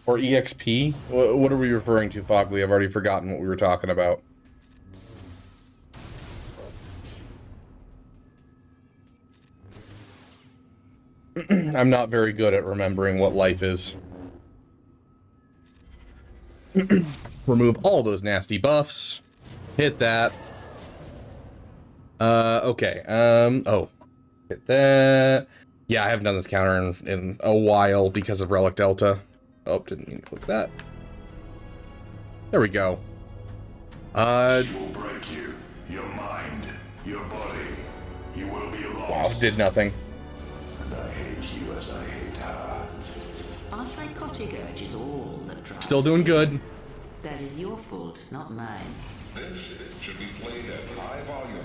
Or EXP? What are we referring to, Fogley? I've already forgotten what we were talking about. I'm not very good at remembering what life is. Remove all those nasty buffs. Hit that. Okay. Oh. Hit that. Yeah, I haven't done this counter in a while because of Relic Delta. Oh, didn't mean to click that. There we go. She will break you, your mind, your body. You will be lost. Wow, did nothing. And I hate you as I hate her. Our psychotic urge is all that drives. Still doing good. That is your fault, not mine. This should be played at high volume.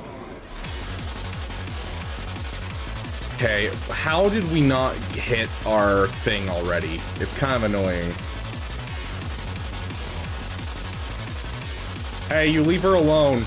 Okay, how did we not hit our thing already? It's kind of annoying. Hey, you leave her alone.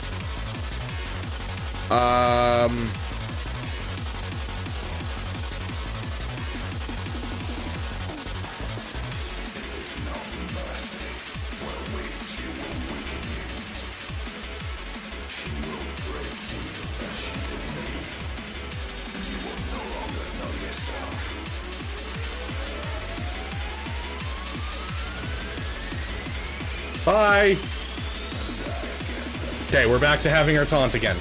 Bye! Okay, we're back to having our taunt again.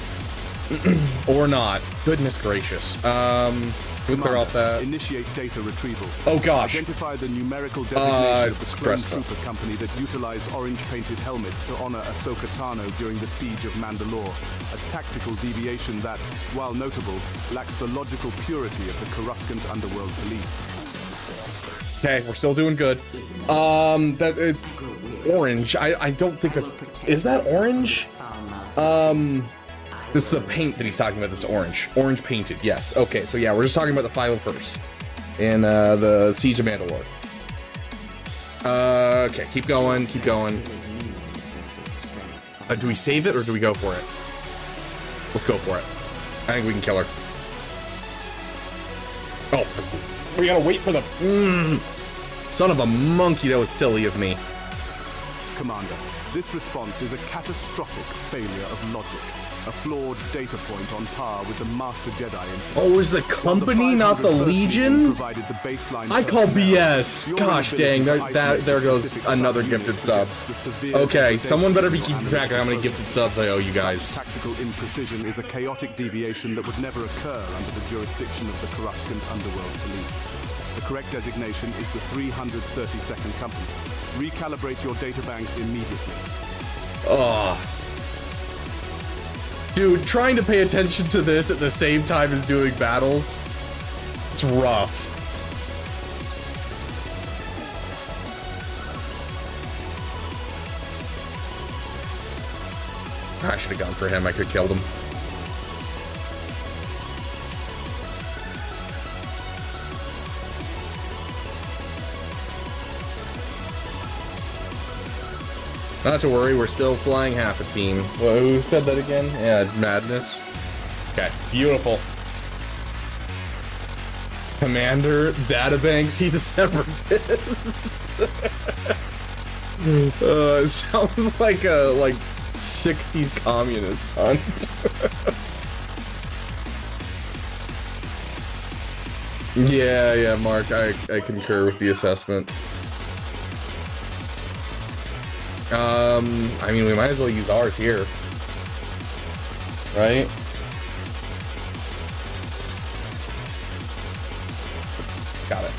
Or not. Goodness gracious. We clear off that. Initiate data retrieval. Oh gosh. Identify the numerical designation of the Clone stressful. Trooper company that utilized orange-painted helmets to honor Ahsoka Tano during the siege of Mandalore. A tactical deviation that, while notable, lacks the logical purity of the Coruscant Underworld Police. Okay, we're still doing good. That it's orange. I don't think it's... Is that orange? This is the paint that he's talking about that's orange. Orange painted, yes. Okay, so yeah, we're just talking about the 501st in the Siege of Mandalore. Okay, keep going, keep going. Do we save it or do we go for it? Let's go for it. I think we can kill her. Oh, we gotta wait for the... Son of a monkey, that was silly of me. Commander, this response is a catastrophic failure of logic. A flawed data point on par with the Master Jedi incident. Oh, is the company, not the Legion? Provided the baseline I call personnel. BS. Your Gosh inability dang, to there isolate goes specific another subunits gifted sub. suggests the severe Okay, degradation someone better be of keeping track of how many gifted subs I owe you guys. Tactical imprecision is a chaotic deviation that would never occur under the jurisdiction of the Coruscant Underworld Police. The correct designation is the 332nd Company. Recalibrate your databanks immediately. Oh. Dude, trying to pay attention to this at the same time as doing battles, it's rough. I should have gone for him. I could have killed him. Not to worry, we're still flying half a team. Well, who said that again? Yeah, Madness. Okay, beautiful. Commander Databanks, he's a separatist. It sounds like a 60s communist hunt. Yeah, Mark, I concur with the assessment. I mean, we might as well use ours here. Right? Got it.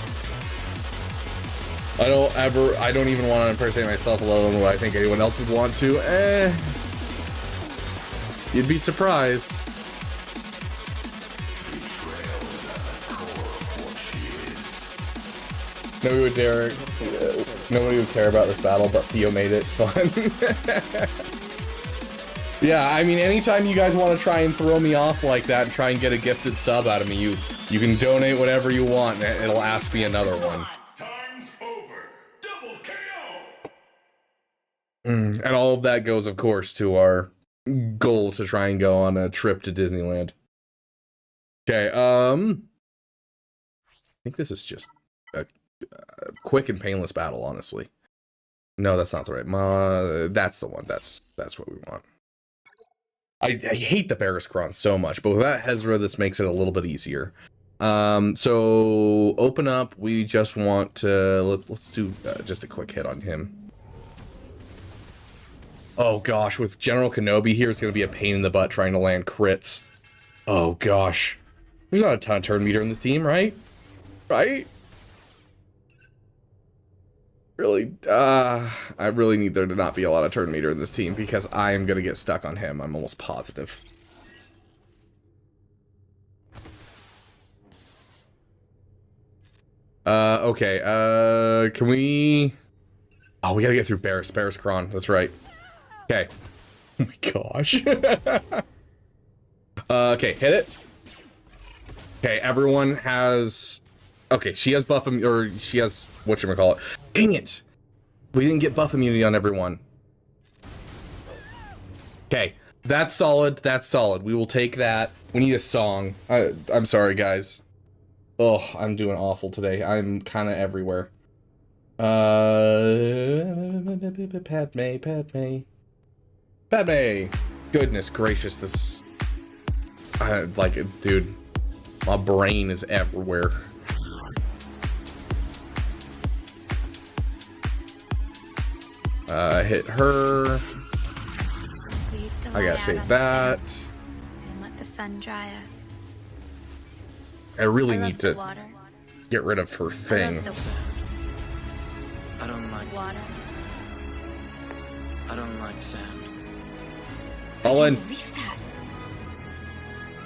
I don't even want to impersonate myself alone, but I think anyone else would want to. You'd be surprised. Nobody would care about this battle, but Theo made it fun. Yeah, I mean, anytime you guys want to try and throw me off like that and try and get a gifted sub out of me, you can donate whatever you want, and it'll ask me another one. Time's over. Double KO. And all of that goes, of course, to our goal to try and go on a trip to Disneyland. Okay, I think this is just a quick and painless battle, honestly. No, that's not the right. That's the one. That's what we want. I hate the Barriskron so much, but with that Hezra, this makes it a little bit easier. So open up. We just want to let's do just a quick hit on him. Oh gosh, with General Kenobi here, it's gonna be a pain in the butt trying to land crits. Oh gosh, there's not a ton of turn meter in this team, right? Right? Really, I really need there to not be a lot of turn meter in this team because I am gonna get stuck on him. I'm almost positive. Okay, can we... Oh, we gotta get through Barriskron, that's right. Okay. Oh my gosh. Okay, hit it. Okay, everyone has... Okay, she has buff, or she has... Whatchamacallit. Dang it! We didn't get buff immunity on everyone. Okay, that's solid, that's solid. We will take that. We need a song. I'm sorry, guys. Oh, I'm doing awful today. I'm kind of everywhere. Padme. Goodness gracious, this... like, dude, my brain is everywhere. Hit her. I gotta save that. And let the sun dry us. I really need to get rid of her thing. I don't like water. I don't like sand. All in. That.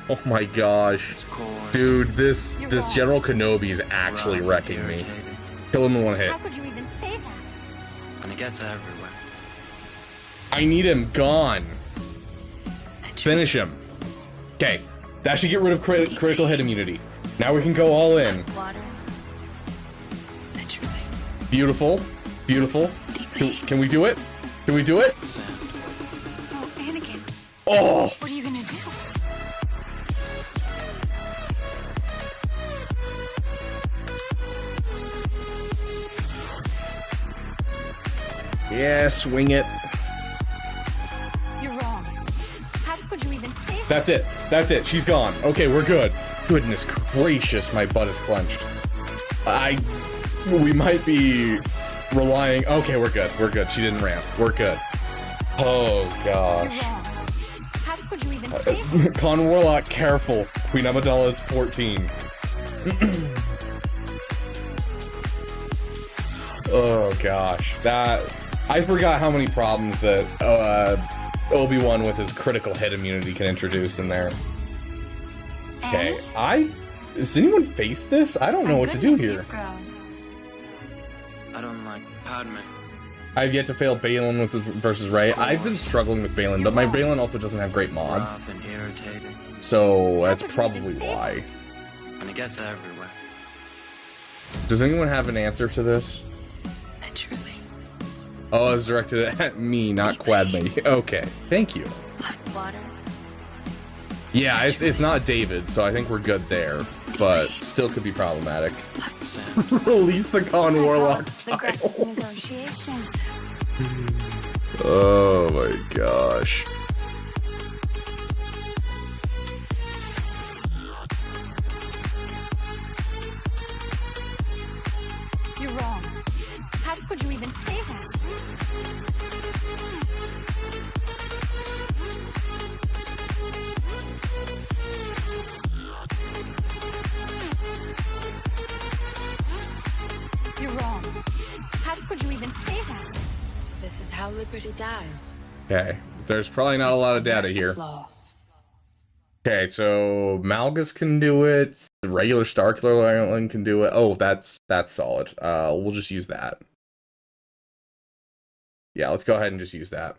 Oh my gosh. It's cold. Dude, this General Kenobi is actually wrecking me. Kill him in one hit. How could you even say that? And it gets everywhere. I need him gone. Finish him. Okay, that should get rid of critical hit immunity. Now we can go all in. Water. Beautiful. Beautiful. Can we do it? Can we do it? Oh, Anakin. Oh! What are you gonna do? Yeah, swing it. You're wrong. How could you even say that? That's it. That's it. She's gone. Okay, we're good. Goodness gracious, my butt is clenched. We might be relying... Okay, we're good. We're good. She didn't ramp. We're good. Oh, gosh. You're wrong. How could you even say that? Con Warlock, careful. Queen Amidala is 14. Oh, gosh. I forgot how many problems that Obi-Wan with his critical hit immunity can introduce in there. Okay, does anyone face this? I don't know what to do here. I don't like Padme. I've yet to fail Balin with versus Rey. I've been struggling with Balin, but my Balin also doesn't have great mod. Rough and irritating. So that's probably why. And it gets everywhere. Does anyone have an answer to this? Oh, it's directed at me, not Quadme. Okay, thank you. Water. Yeah, it's not David, so I think we're good there. But still could be problematic. Release the Con Warlock Aggressive negotiations. Oh my gosh. could you even say that? You're wrong. How could you even say that? So this is how Liberty dies. Okay, there's probably not a lot of data here. Okay, so Malgus can do it. The regular Starkiller Island can do it. Oh, that's solid. We'll just use that. Yeah, let's go ahead and just use that.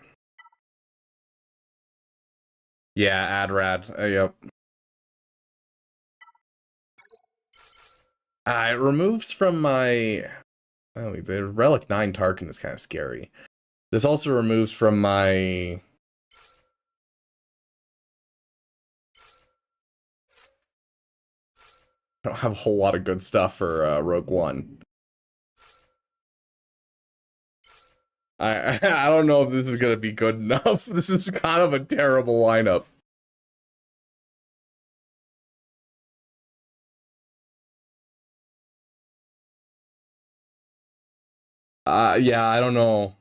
Yeah, Adrad. Yep. It removes from my... Oh, the Relic 9 Tarkin is kind of scary. This also removes from my... I don't have a whole lot of good stuff for Rogue One. I don't know if this is going to be good enough. This is kind of a terrible lineup. Yeah, I don't know.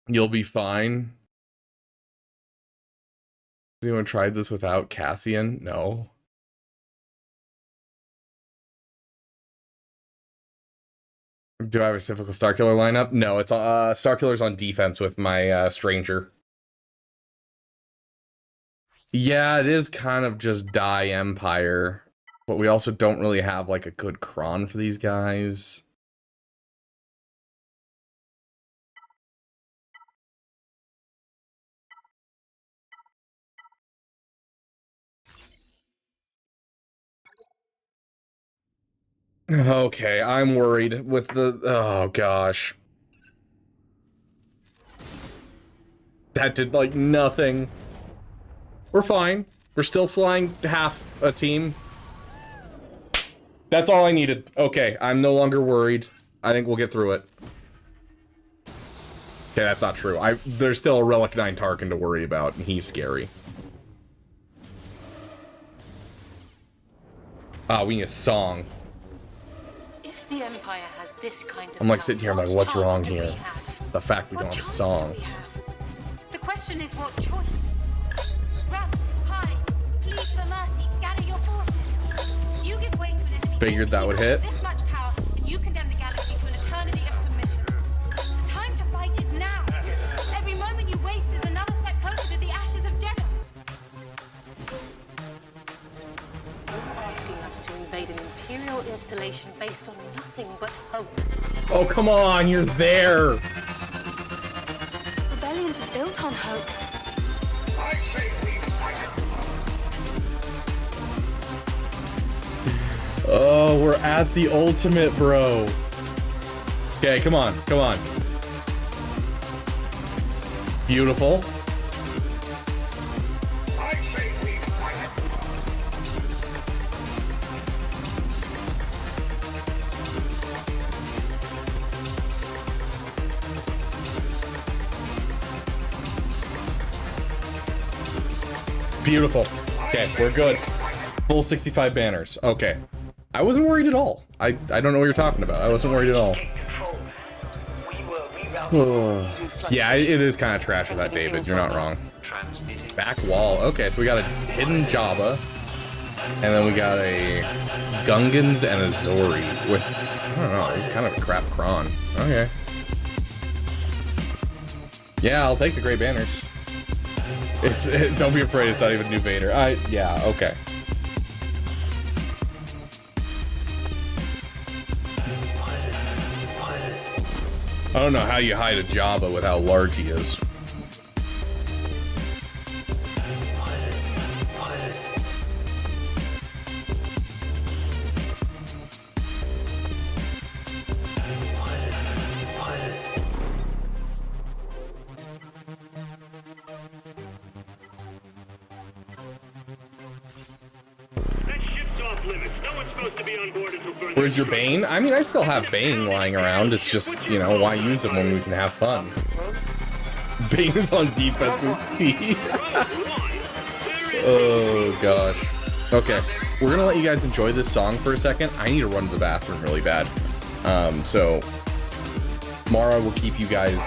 You'll be fine. Has anyone tried this without Cassian? No. Do I have a typical Starkiller lineup? No, it's Starkiller's on defense with my Stranger. Yeah, it is kind of just die Empire, but we also don't really have like a good cron for these guys. Okay, I'm worried with the... Oh, gosh. That did, like, nothing. We're fine. We're still flying half a team. That's all I needed. Okay, I'm no longer worried. I think we'll get through it. Okay, that's not true. There's still a Relic 9 Tarkin to worry about, and he's scary. Ah, we need a song. The Empire has this kind of I'm like sitting here, I'm like, what's wrong here? The fact we don't have a song. The question is what choice? Run, hide, plead for mercy, gather your forces. You give way to an enemy. Figured that would hit. This much power, and you condemn the galaxy to an eternity of submission. The time to fight is now. Every moment you waste is another step closer to the ashes of Jeddah. You're asking us to invade an Imperial installation based on nothing but hope. Oh, come on, you're there. Rebellions are built on hope. I say we fight it. Oh, we're at the ultimate, bro. Okay, come on, come on. Beautiful. I say we fight it. Beautiful. Okay, we're good. Full 65 banners. Okay. I wasn't worried at all. I don't know what you're talking about. I wasn't worried at all. Yeah, it is kind of trash with that, David. You're not wrong. Back wall. Okay, so we got a hidden Jabba. And then we got a Gungans and a Zori with, I don't know, it's kind of a crap cron. Okay. Yeah, I'll take the gray banners. Don't be afraid, it's not even New Vader. Yeah, okay. I don't know how you hide a Jabba with how large he is. Where's your Bane? I mean, I still have Bane lying around. It's just, you know, why use them when we can have fun? Bane is on defense with C. Oh gosh. Okay, we're gonna let you guys enjoy this song for a second. I need to run to the bathroom really bad. So Mara will keep you guys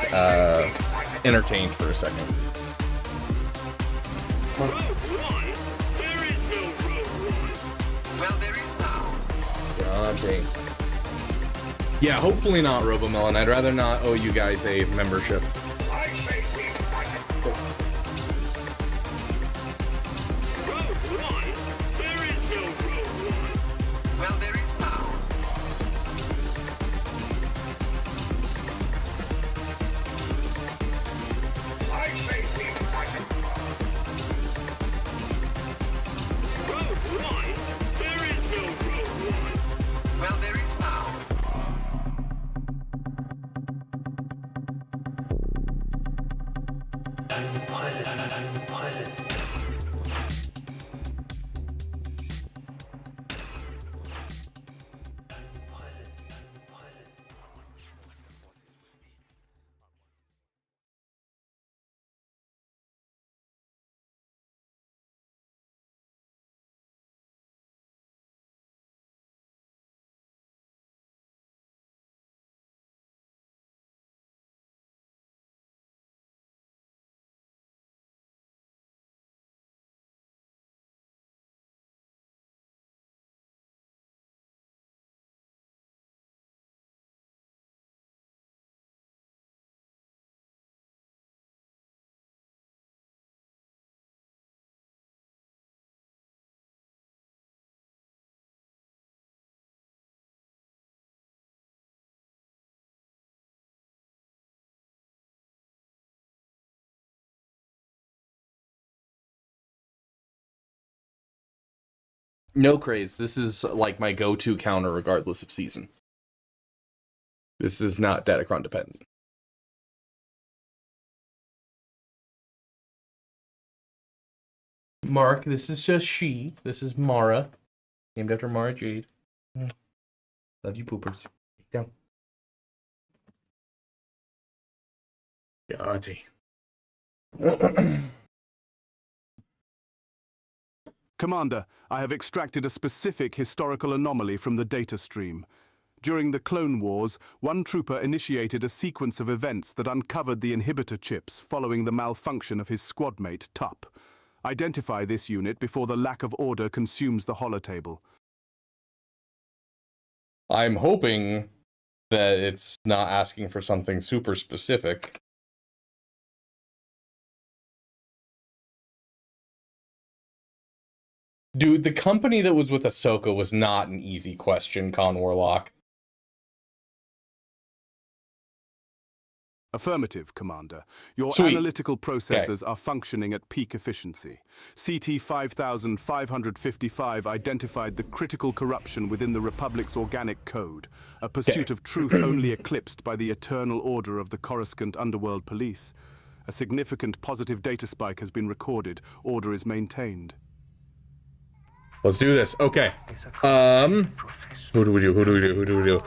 entertained for a second. God dang. Yeah, hopefully not, Robomelon. I'd rather not owe you guys a membership. No craze. This is like my go-to counter regardless of season. This is not Datacron dependent. Mark, this is just she. This is Mara. Named after Mara Jade. Love you, poopers. Down. Goddy. Commander, I have extracted a specific historical anomaly from the data stream. During the Clone Wars, one trooper initiated a sequence of events that uncovered the inhibitor chips following the malfunction of his squadmate, Tup. Identify this unit before the lack of order consumes the holotable. I'm hoping that it's not asking for something super specific. Dude, the company that was with Ahsoka was not an easy question, Con Warlock. Affirmative, Commander. Your Sweet. analytical processors are functioning at peak efficiency. CT 5555 identified the critical corruption within the Republic's organic code, a pursuit of truth only eclipsed by the eternal order of the Coruscant Underworld Police. A significant positive data spike has been recorded. Order is maintained. Let's do this. Okay. Who do we do?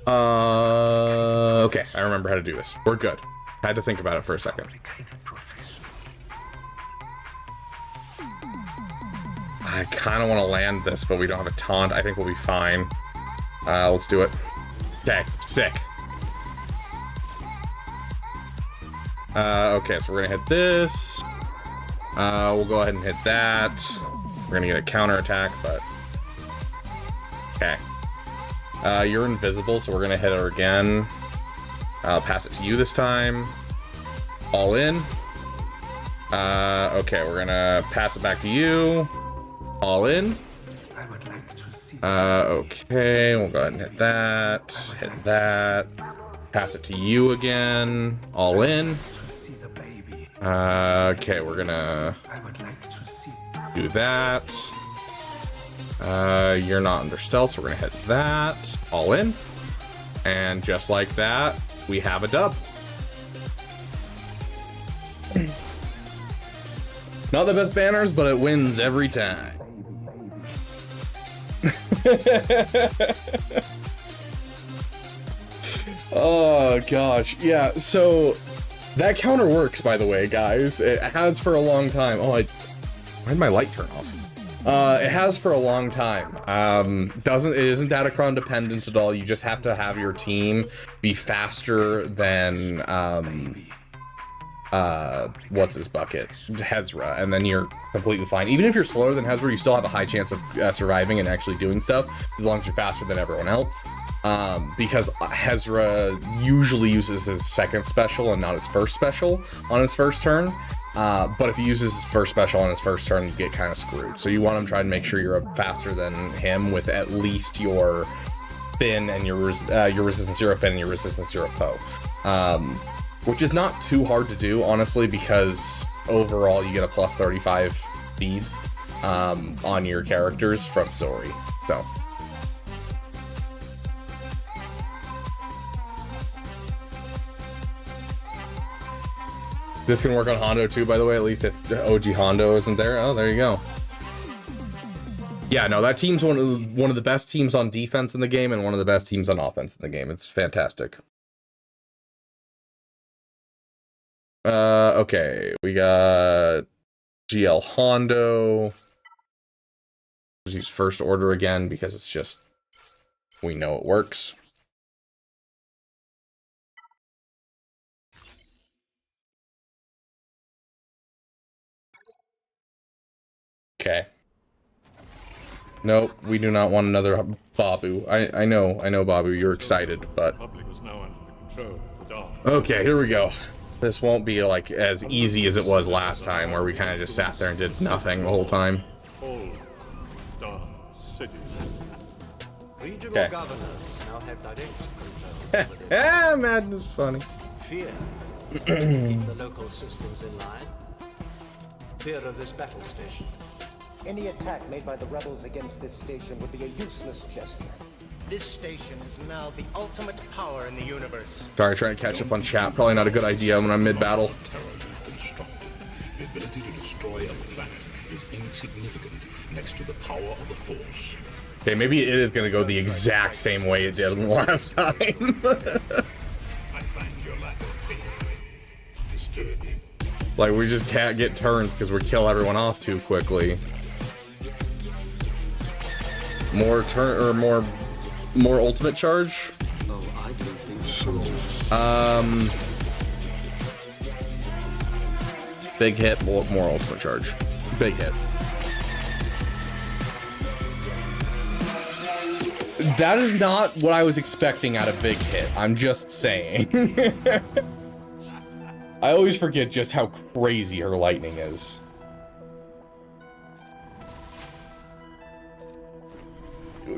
Okay, I remember how to do this. We're good. Had to think about it for a second. I kind of want to land this, but we don't have a taunt. I think we'll be fine. Let's do it. Okay, sick. Okay, so we're gonna hit this. We'll go ahead and hit that. We're gonna get a counterattack, but... Okay. You're invisible, so we're gonna hit her again. I'll pass it to you this time. All in. Okay, we're gonna pass it back to you. All in. Okay, we'll go ahead and hit that. Hit that. Pass it to you again. All in. Okay, we're gonna... do that. You're not under stealth, so we're gonna hit that. All in. And just like that, we have a dub. Not the best banners, but it wins every time. Oh gosh, yeah, so that counter works, by the way, guys. It has for a long time. Oh, Why did my light turn off? It has for a long time. It isn't datacron dependent at all. You just have to have your team be faster than what's his bucket? Hezra, and then you're completely fine. Even if you're slower than Hezra, you still have a high chance of surviving and actually doing stuff, as long as you're faster than everyone else. Because Hezra usually uses his second special and not his first special on his first turn. But if he uses his first special on his first turn, you get kind of screwed. So you want to try and make sure you're faster than him with at least your Fin and your resistance 0 Fin and your resistance 0 Poe. Which is not too hard to do, honestly, because overall you get a plus 35 speed on your characters from Zori. So. This can work on Hondo too, by the way, at least if OG Hondo isn't there. Oh, there you go. Yeah, no, that team's one of the best teams on defense in the game and one of the best teams on offense in the game. It's fantastic. Okay, we got GL Hondo. Let's use first order again because it's just, we know it works. Okay. Nope, we do not want another Babu. I know, Babu, you're excited, but... Okay, here we go. This won't be like as easy as it was last time, where we kind of just sat there and did nothing the whole time. Regional governors now have direct control. Yeah, madness funny. Fear. Keep the local systems in line. Fear of this battle station. Any attack made by the rebels against this station would be a useless gesture. This station is now the ultimate power in the universe. Sorry, trying to catch up on chat. Probably not a good idea when I'm mid-battle. The ability to destroy a planet is insignificant next to the power of the Force. Okay, maybe it is going to go the exact same way it did last time. I find your lack of faith disturbing. Like, we just can't get turns because we kill everyone off too quickly. More ultimate charge? Oh, I don't think so. Big hit, more ultimate charge. Big hit. That is not what I was expecting out of big hit. I'm just saying. I always forget just how crazy her lightning is.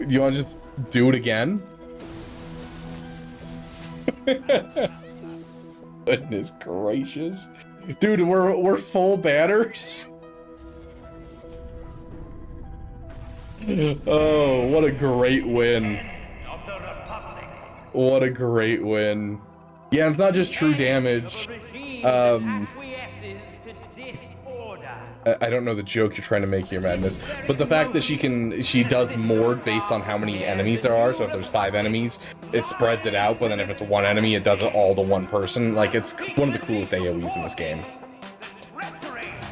You want to just do it again? Goodness gracious. Dude, we're full batters. Oh, what a great win. What a great win. Yeah, it's not just true damage. I don't know the joke you're trying to make here, Madness, but the fact that she does more based on how many enemies there are. So if there's 5 enemies, it spreads it out, but then if it's 1 enemy, it does it all to 1 person. Like, it's one of the coolest AoEs in this game.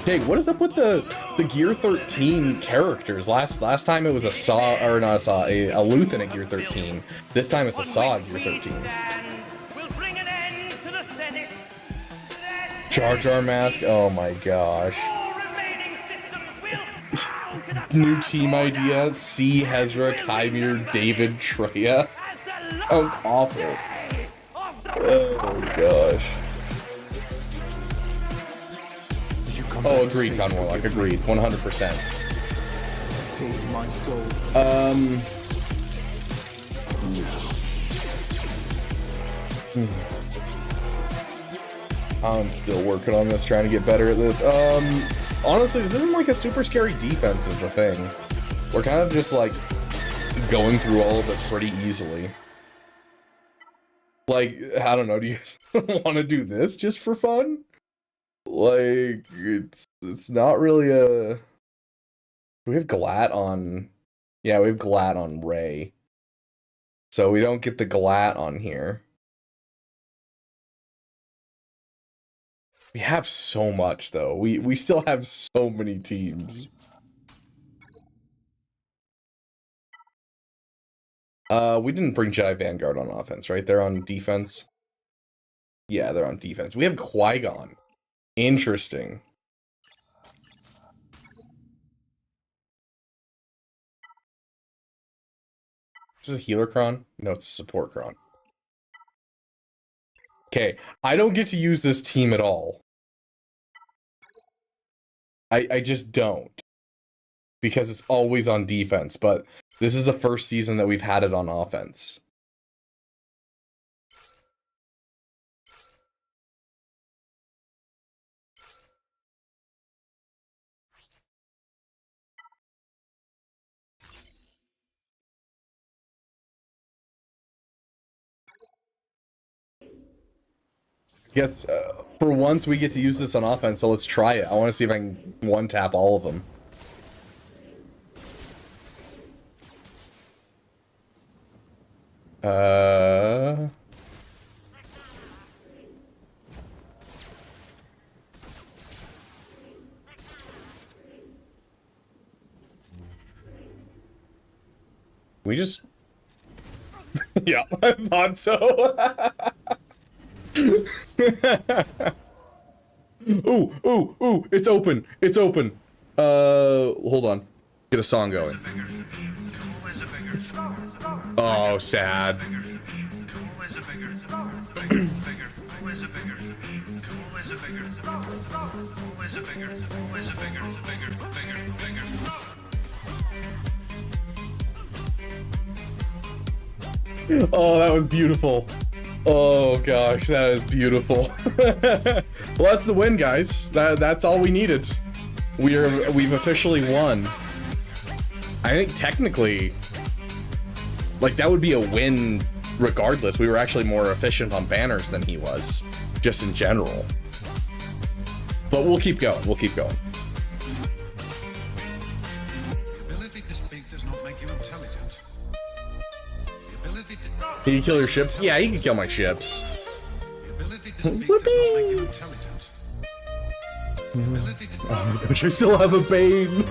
Okay, what is up with the Gear 13 characters? Last time it was a Luthen at Gear 13. This time it's a Saw at Gear 13. Jar Jar mask? Oh my gosh. New team idea. C, Hezra, Kymir, David, Treya. That was awful. Oh my gosh. Oh, agreed, Gun Warlock. Agreed. 100%. Save my soul. I'm still working on this, trying to get better at this. Honestly, this isn't like a super scary defense is the thing. We're kind of just like going through all of it pretty easily. Like, I don't know, do you want to do this just for fun? Like, it's not really a... Do we have Glat on... Yeah, we have Glat on Ray. So we don't get the Glat on here. We have so much, though. We still have so many teams. We didn't bring Jedi Vanguard on offense, right? They're on defense. Yeah, they're on defense. We have Qui-Gon. Interesting. This is a healer cron? No, it's a support cron. Okay, I don't get to use this team at all. I just don't. Because it's always on defense, but this is the first season that we've had it on offense. Yes, for once we get to use this on offense, so let's try it. I want to see if I can one-tap all of them. We just... Yeah, I thought so. Ooh, it's open. It's open. Hold on. Get a song going. Oh, sad. Oh, that was beautiful. Oh gosh, that is beautiful. Well, that's the win, guys. That's all we needed. We've officially won. I think technically, like, that would be a win regardless. We were actually more efficient on banners than he was, just in general. But we'll keep going. We'll keep going. The ability to speak does not make you intelligent. The ability to... Can you kill your ships? Yeah, you can kill my ships. The ability to speak does not make you intelligent. Oh my gosh, I still have a Bane.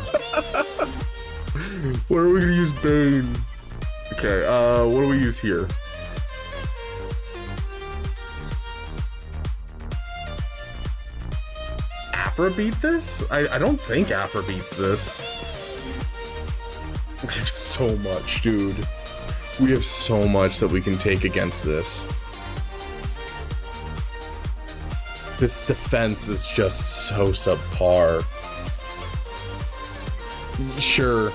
What are we gonna use Bane? Okay, what do we use here? Afra beat this? I don't think Afra beats this. We have so much, dude. We have so much that we can take against this. This defense is just so subpar. Sure.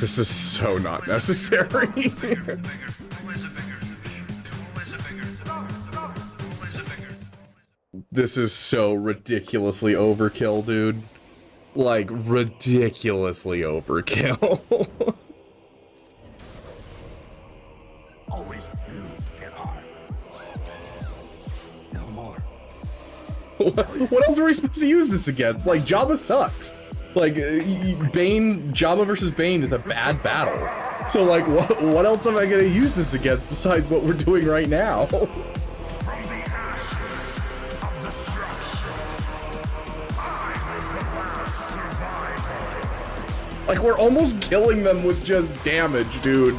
This is so not necessary. This is so ridiculously overkill, dude. Like, ridiculously overkill. Always get high. No more. What else are we supposed to use this against? Like, Jabba sucks. Like, Bane, Jabba versus Bane is a bad battle. So, like, what else am I gonna use this against besides what we're doing right now? From the ashes of destruction, I was the last survivor. Like, we're almost killing them with just damage, dude.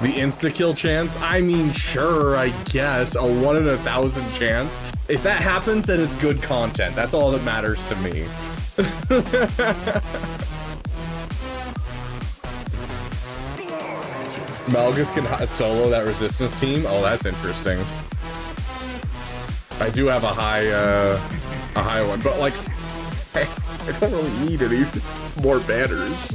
The insta-kill chance? I mean, sure, I guess. A 1 in 1,000 chance. If that happens, then it's good content. That's all that matters to me. Malgus can solo that resistance team? Oh, that's interesting. I do have a high one, but like, I don't really need any more banners.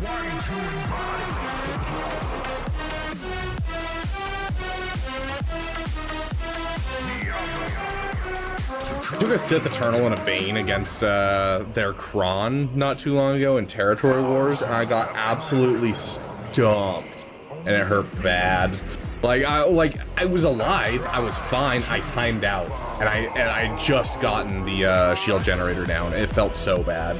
One, two, Took a Sith Eternal and a Bane against their Kron not too long ago in Territory Wars, and I got absolutely stomped, and it hurt bad. Like I was alive, I was fine. I timed out, and I just gotten the shield generator down. It felt so bad.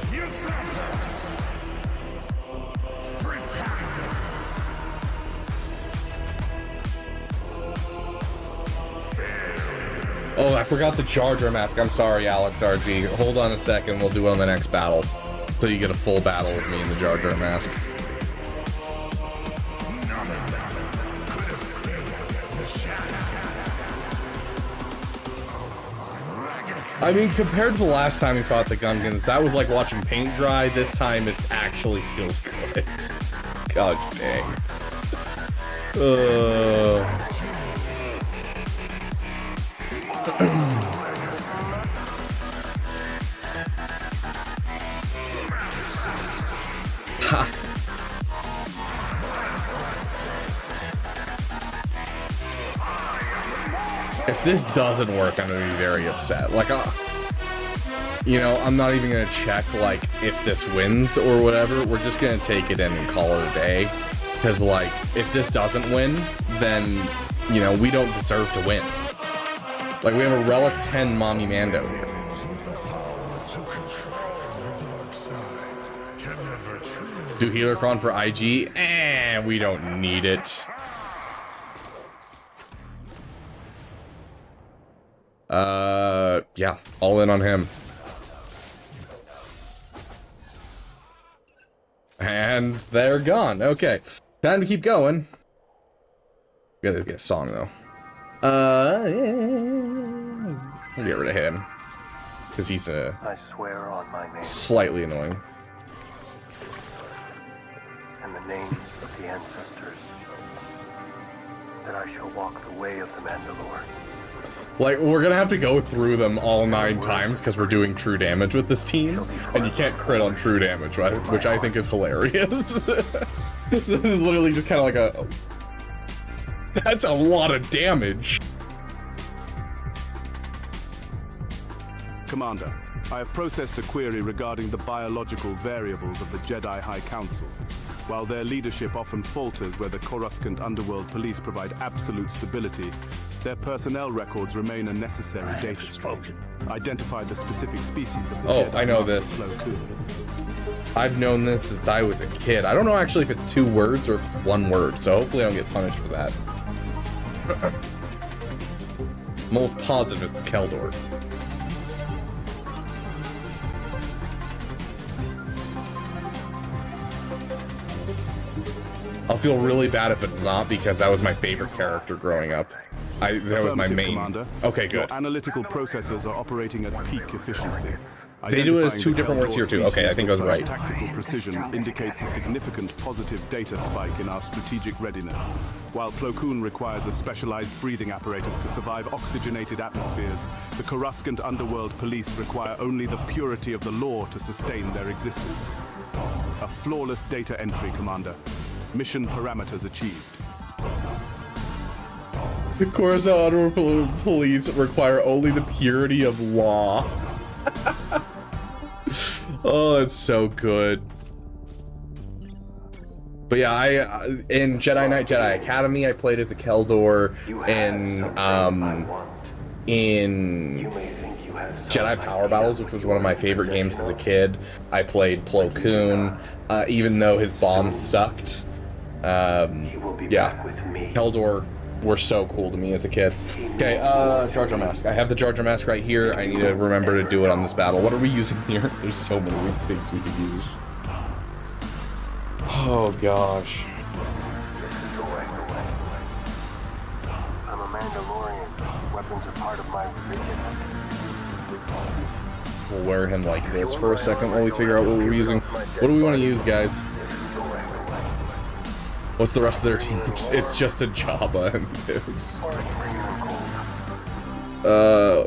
Oh, I forgot the Jar Jar mask. I'm sorry, Alex RG. Hold on a second. We'll do it on the next battle. So you get a full battle with me in the Jar Jar mask. I mean, compared to the last time we fought the Gungans, that was like watching paint dry. This time it actually feels good. God dang. Ha. If this doesn't work, I'm gonna be very upset. Like, you know, I'm not even gonna check like if this wins or whatever. We're just gonna take it in and call it a day. Because like, if this doesn't win, then you know we don't deserve to win. Like, we have a Relic 10 Mommy Mando here. Do Healer Cron for IG? We don't need it. Yeah, all in on him. And they're gone. Okay, time to keep going. Gotta get a song though. I'll get rid of him because he's I swear on my name slightly annoying. and the names of the ancestors that I shall walk the way of the Mandalore. Like, we're gonna have to go through them all 9 times because we're doing true damage with this team, and you can't crit on true damage, right? Which I think is hilarious. This is literally just kind of like a... That's a lot of damage. Commander, I have processed a query regarding the biological variables of the Jedi High Council. While their leadership often falters where the Coruscant Underworld Police provide absolute stability, their personnel records remain a necessary data stream. Identify the specific species of the Jedi I know Master this. Plo Koon. I've known this since I was a kid. I don't know actually if it's 2 words or if it's 1 word, so hopefully I don't get punished for that. I'm almost positive it's Keldor. I'll feel really bad if it's not, because that was my favorite character growing up. That was my main. Commander. Okay, good. Your analytical processors are operating at peak efficiency. They do it as 2 different words here too. Okay, I think I was right. Tactical precision indicates a significant positive data spike in our strategic readiness. While Plo Koon requires a specialized breathing apparatus to survive oxygenated atmospheres, the Coruscant Underworld Police require only the purity of the law to sustain their existence. A flawless data entry, Commander. Mission parameters achieved. The Coruscant Underworld Police require only the purity of law. Oh, that's so good. But yeah, in Jedi Knight Jedi Academy, I played as a Keldor. In Jedi Power Battles, which was one of my favorite games as a kid, I played Plo Koon, even though his bombs sucked. Yeah, Keldor were so cool to me as a kid. Okay, Jar Jar mask. I have the Jar Jar mask right here. I need to remember to do it on this battle. What are we using here? There's so many things we could use. Oh gosh. I'm a Mandalorian. Weapons are part of my religion. We'll wear him like this for a second while we figure out what we're using. What do we want to use, guys? What's the rest of their teams? It's just a Jabba and this.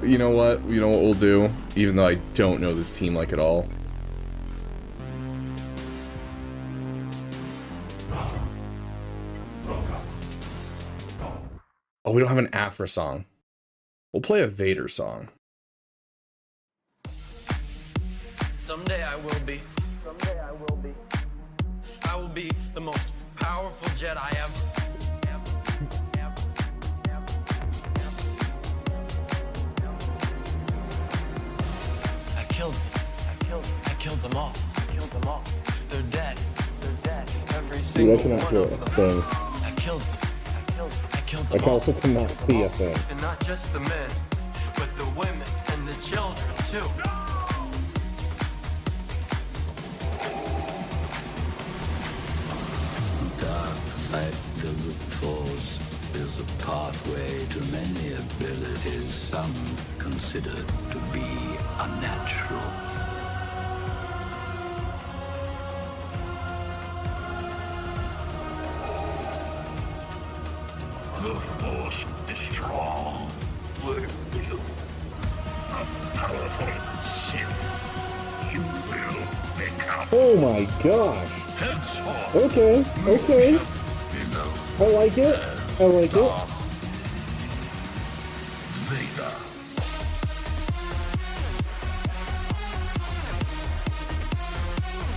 You know what? You know what we'll do? Even though I don't know this team like at all. Oh, we don't have an Afra song. We'll play a Vader song. Someday I will be. Someday I will be. I will be the most powerful Jedi ever. I killed them all. They're dead. Every single one of them. I killed them I all. also cannot see a thing. And not just the men, but the women and the children too. Dark side of the Force is a pathway to many abilities some consider to be unnatural. The Force is strong. With you, a powerful Sith, you will become. Oh my gosh. Henceforth, Okay. I like it. Vader.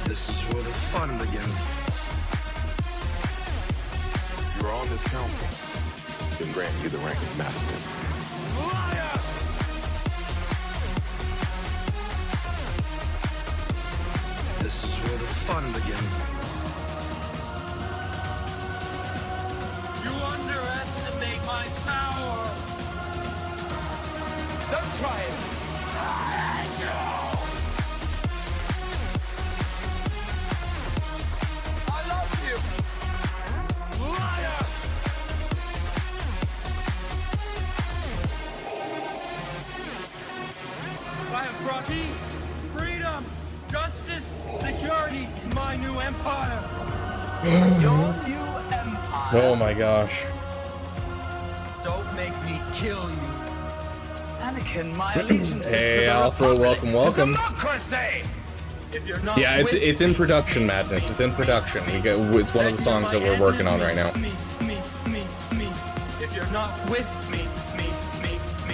This is where the fun begins. You are on this council. Then grant you the rank of master. Liar! This is where the fun begins. You underestimate my power. Don't try it. I love you. Liar! I have brought peace, freedom, justice, security to my new empire. Your new empire. Oh my gosh. Don't make me kill you. Anakin, my allegiance is to Hey, the Alpha, Republic, welcome. to democracy. If you're not Yeah, with it's in production, Madness. It's in production. It's one of the songs that we're working on right now. me. If you're not with me.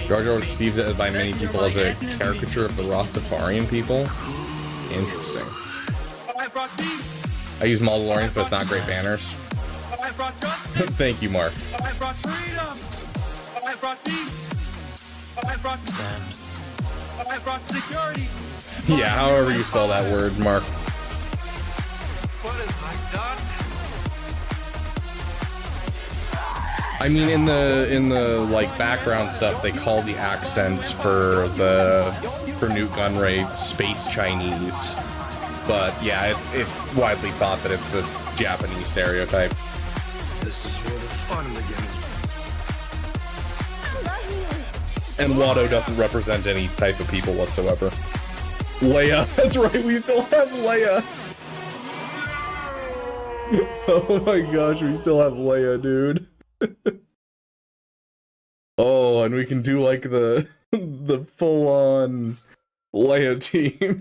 Jar Jar perceives it by many people as a caricature of the Rastafarian people. Interesting. I brought peace. I use Mandalorians, but it's not great banners. I brought justice. Thank you, Mark. I brought freedom. I brought peace. I brought sand. I brought security. Yeah, however you spell that word, Mark. What have I done? I mean, in the like background stuff, they call the accents for Newt Gunray Space Chinese, but yeah, it's widely thought that it's a Japanese stereotype. This is where the fun begins. And Watto doesn't represent any type of people whatsoever. Leia, that's right, we still have Leia. Oh my gosh, we still have Leia, dude. Oh, and we can do like the full-on Leia team.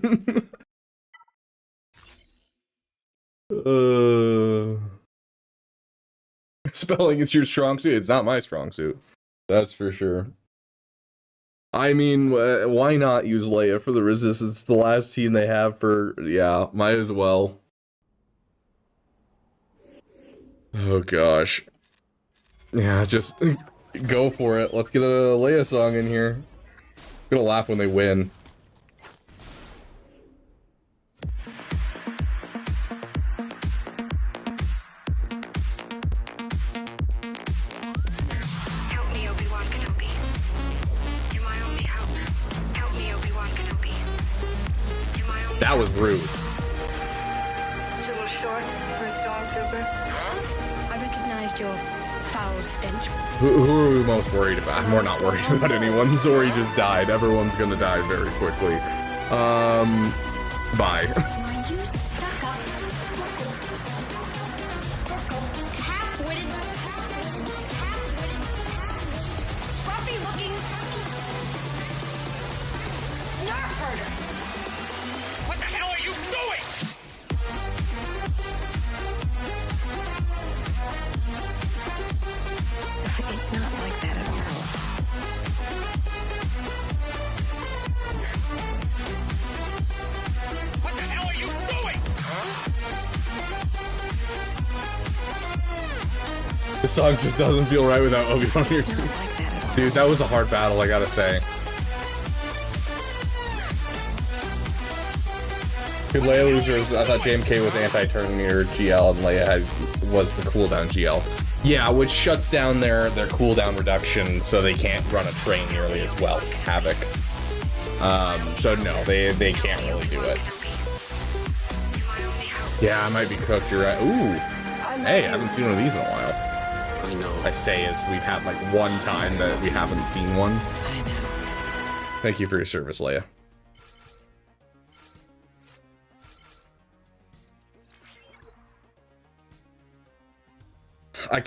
Spelling is your strong suit. It's not my strong suit. That's for sure. I mean, why not use Leia for the Resistance? It's the last team they have for... Yeah, might as well. Oh gosh. Yeah, just go for it. Let's get a Leia song in here. I'm gonna laugh when they win. Help me, Obi-Wan Kenobi. You're my only hope. Help me, Obi-Wan Kenobi. You're my only That was rude. Too little short for a stormtrooper. I recognized your foul stench. Who are we most worried about? We're not worried about anyone. Zori just died. Everyone's gonna die very quickly. Bye. Are you stuck up? Half-witted, scruffy-looking nerf herder. What the hell are you doing? It's not like that, The song just doesn't feel right without Obi-Wan on your team. Dude, that was a hard battle, I gotta say. Dude, Leia losers, I thought JMK was anti-Terminator GL and Leia was the cooldown GL. Yeah, which shuts down their cooldown reduction so they can't run a train nearly as well. Havoc. So no, they can't really do it. Yeah, I might be cooked, you're right. Ooh. Hey, I haven't seen one of these in a while. I know. I say as we've had like one time that we haven't seen one. Thank you for your service, Leia. I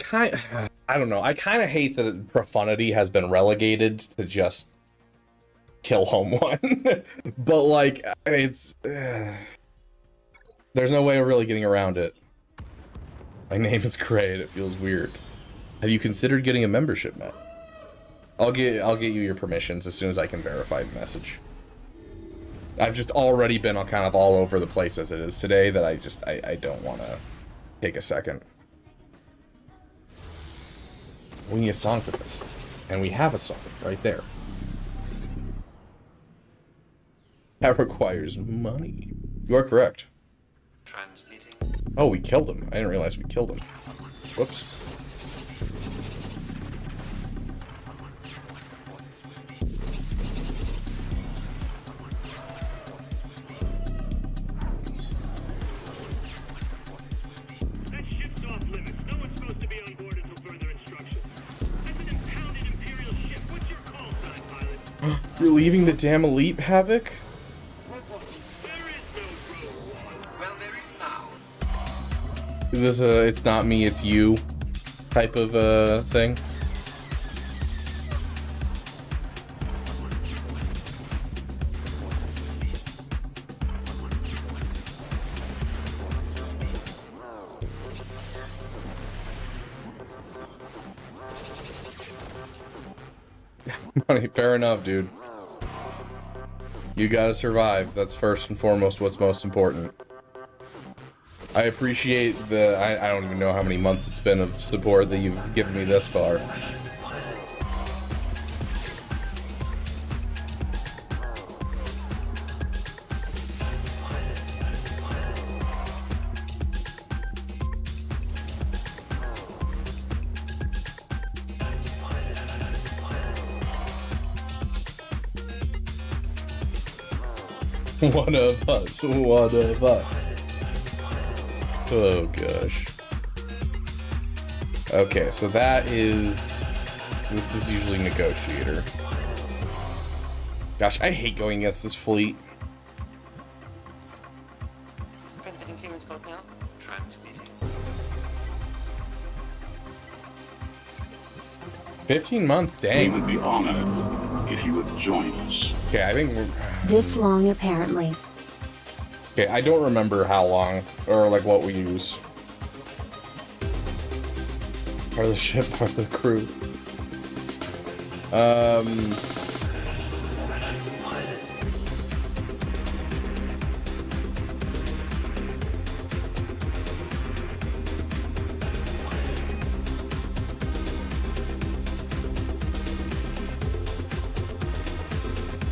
don't know. I kind of hate that profanity has been relegated to just kill home one. But like, it's there's no way of really getting around it. My name is Gray and it feels weird. Have you considered getting a membership, Matt? I'll get you your permissions as soon as I can verify the message. I've just already been kind of all over the place as it is today that I don't want to take a second. We need a song for this. And we have a song right there. That requires money. You are correct. Transmitting. Oh, we killed him. I didn't realize we killed him. Whoops. That ship's off limits. No one's supposed to be on board until further instructions. That's an impounded Imperial ship. What's your call sign, pilot? You're leaving the damn elite, Havoc? Is this a it's not me, it's you type of thing? Money, fair enough, dude. You gotta survive. That's first and foremost what's most important. I appreciate I don't even know how many months it's been of support that you've given me this far. One of us, one of us. Oh gosh. Okay, so that is... This is usually Negotiator. Gosh, I hate going against this fleet. Transmitting clearance code now. Transmitting. 15 months, dang. We would be honored if you would join us. Okay, I think we're... This long, apparently. Okay, I don't remember how long, or like what we use. Part of the ship, part of the crew.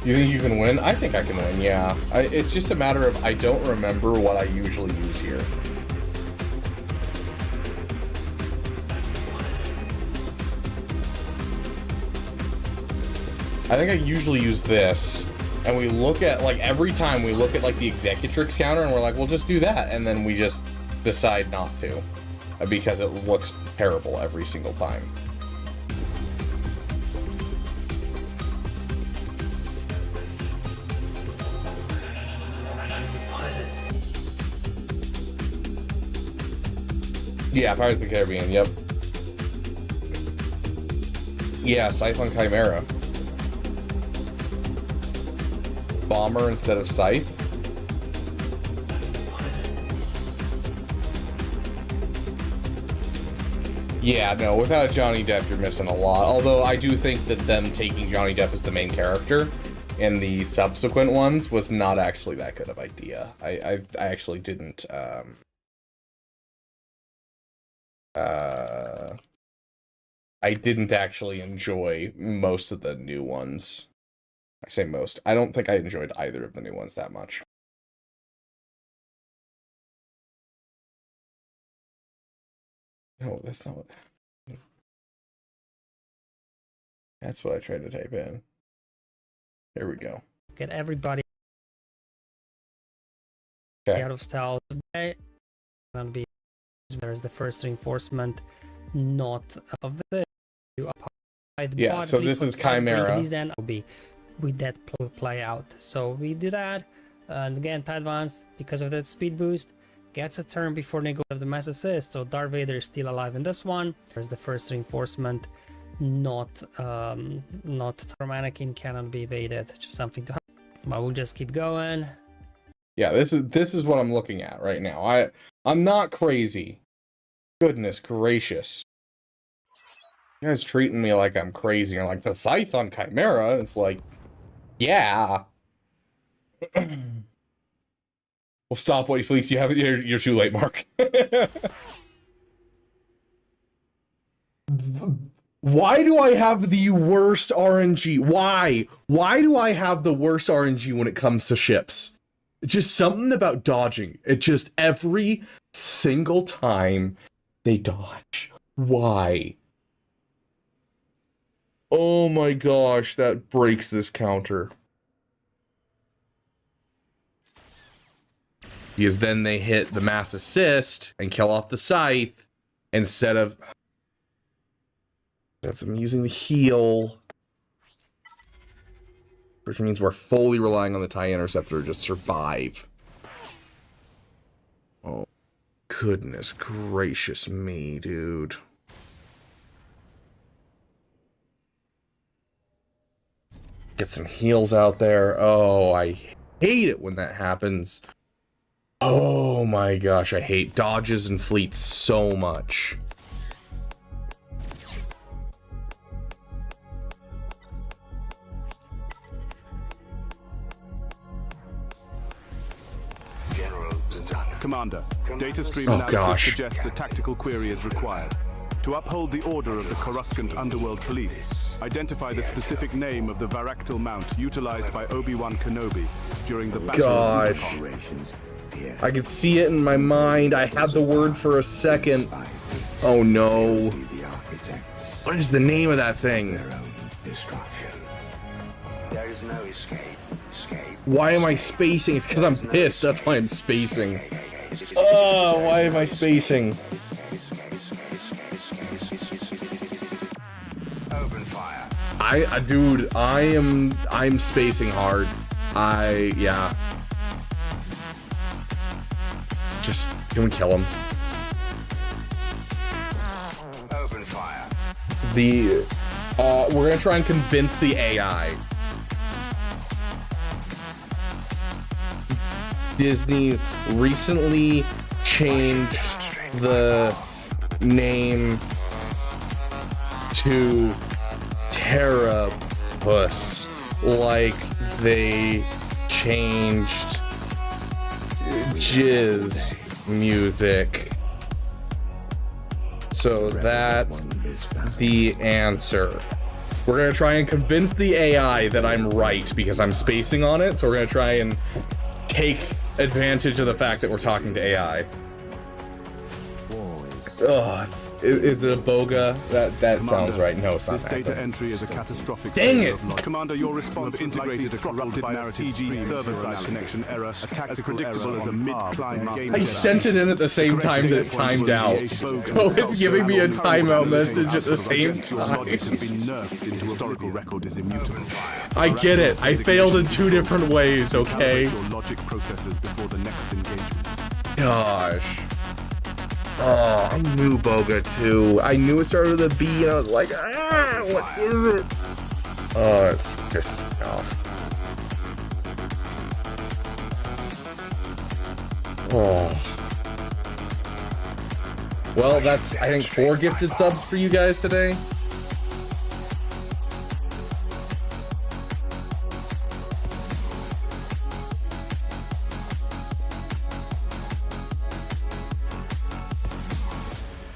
You think you can win? I think I can win, yeah. It's just a matter of I don't remember what I usually use here. I think I usually use this, and we look at, like, every time we look at, like, the Executrix counter, and we're like, well, just do that, and then we just decide not to, because it looks terrible every single time. Yeah, Pirates of the Caribbean, yep. Yeah, Cyclone Chimera. Bomber instead of Scythe. Yeah, no, without Johnny Depp, you're missing a lot. Although I do think that them taking Johnny Depp as the main character in the subsequent ones was not actually that good of an idea. I actually didn't, I didn't actually enjoy most of the new ones. I say most. I don't think I enjoyed either of the new ones that much. No, that's not what... That's what I tried to type in. There we go. Get everybody Okay. out of stealth. There's the first reinforcement, not of the... Yeah, so this is Chimera. This then will be with that play out. So we do that, and again, Advance, because of that speed boost, gets a turn before they go of the mass assist. So Darth Vader is still alive in this one. There's the first reinforcement, not Anakin cannot be evaded. Just something to happen. But we'll just keep going. Yeah, this is what I'm looking at right now. I'm not crazy. Goodness gracious. You guys treating me like I'm crazy. You're like, the scythe on Chimera. It's like, yeah. Well, stop, wait, Fleece. You're too late, Mark. Why do I have the worst RNG? Why? Why do I have the worst RNG when it comes to ships? It's just something about dodging. It just every single time they dodge. Why? Oh my gosh, that breaks this counter. Because then they hit the mass assist and kill off the scythe instead of them using the heal. Which means we're fully relying on the TIE Interceptor to just survive. Oh, goodness gracious me, dude. Get some heals out there. Oh, I hate it when that happens. Oh my gosh, I hate dodges and fleets so much. Commander, data stream analysis suggests a tactical query is required. To uphold the order of the Coruscant Underworld Police, identify the specific name of the Varactyl mount utilized by Obi-Wan Kenobi during the Battle of Operations. I could see it in my mind. I had the word for a second. Oh no. What is the name of that thing? There is no escape. Why am I spacing? It's because I'm pissed. That's why I'm spacing. Oh, why am I spacing? Open fire. Dude, I'm spacing hard. Yeah. Just, can we kill him? Open fire. We're gonna try and convince the AI. Disney recently changed the name to Terrapus, like they changed jizz music. So that's the answer. We're gonna try and convince the AI that I'm right because I'm spacing on it. So we're gonna try and take advantage of the fact that we're talking to AI. Oh, is it a boga? That Commander, sounds right. No, it's not. This data entry is a catastrophic. Dang it! Commander, your response integrated a corrupted narrative CG server-side connection error, a tactical error as a mid-climb game. I sent it in at the same time that it timed out. Oh, it's giving me a timeout message at the same time. Historical record is immutable. I get it. I failed in two different ways, okay? Your logic processes before the next engagement. Gosh. Oh, I knew Boga too. I knew it started with a B and I was like, what is it? Oh, it pisses me off. Oh. Well, that's, I think, 4 gifted subs for you guys today.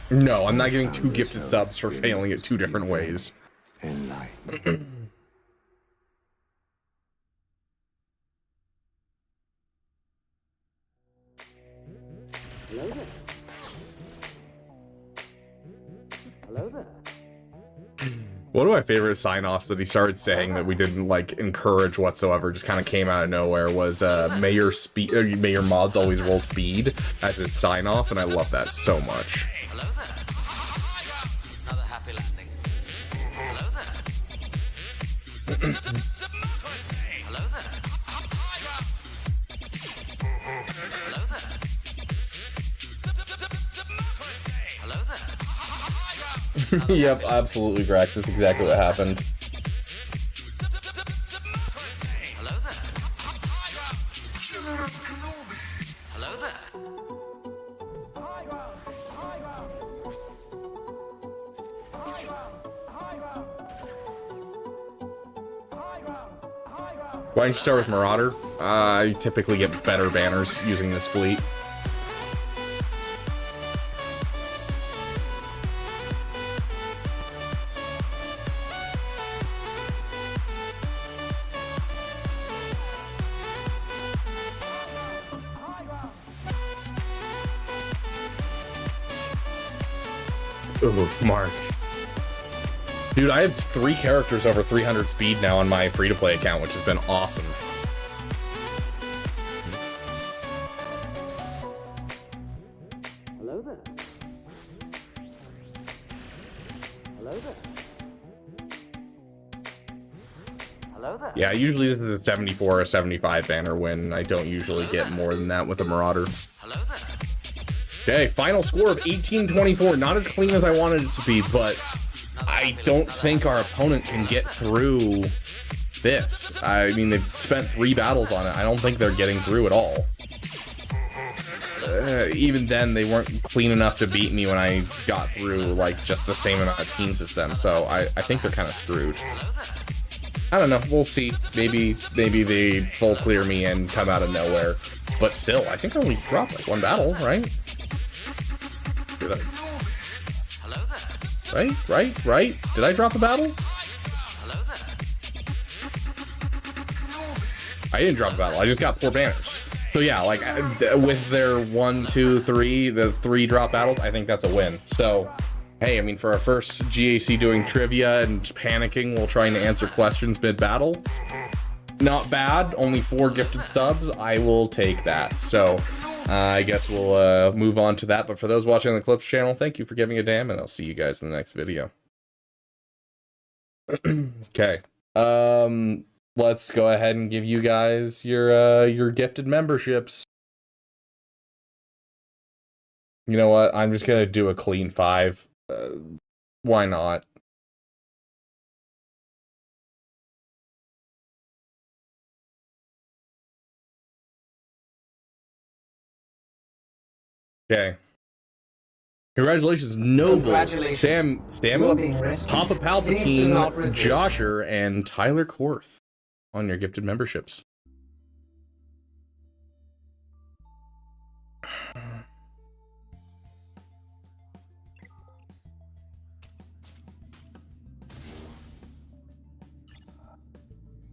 No, I'm not giving 2 gifted subs for failing it 2 different ways. Hello there. Hello there. One of my favorite sign-offs that he started saying that we didn't like encourage whatsoever, just kind of came out of nowhere, was may your mods always roll speed as his sign-off, and I love that so much. Hello there. Another happy landing. Hello there. Hello there. Hello there. Yep, absolutely, Grax. That's exactly what happened. Hello there. Hello there. Why don't you start with Marauder? I typically get better banners using this fleet. Ooh, Mark. Dude, I have 3 characters over 300 speed now on my free-to-play account, which has been awesome. Hello there. Hello there. Hello there. Yeah, usually this is a 74 or 75 banner win. I don't usually get more than that with a Marauder. Hello there. Okay, final score of 18-24. Not as clean as I wanted it to be, but I don't think our opponent can get through this. I mean, they've spent 3 battles on it. I don't think they're getting through at all. Even then, they weren't clean enough to beat me when I got through, like, just the same amount of teams as them. So I think they're kind of screwed. I don't know. We'll see. Maybe they full clear me and come out of nowhere. But still, I think I only dropped, like, 1 battle, right? Did I? Right? Did I drop a battle? I didn't drop a battle. I just got 4 banners. So yeah, like with their 1, 2, 3, the 3 drop battles, I think that's a win. So hey, I mean, for our first GAC doing trivia and panicking while trying to answer questions mid-battle, not bad. Only 4 gifted subs. I will take that. So I guess we'll move on to that. But for those watching on the Clips channel, thank you for giving a damn, and I'll see you guys in the next video. Okay. Let's go ahead and give you guys your gifted memberships. You know what? I'm just gonna do a clean 5. Why not? Okay. Congratulations, Noble, Congratulations. Sam, You are being rescued. Papa Please do Palpatine, not resist. Josher, and Tyler Korth on your gifted memberships.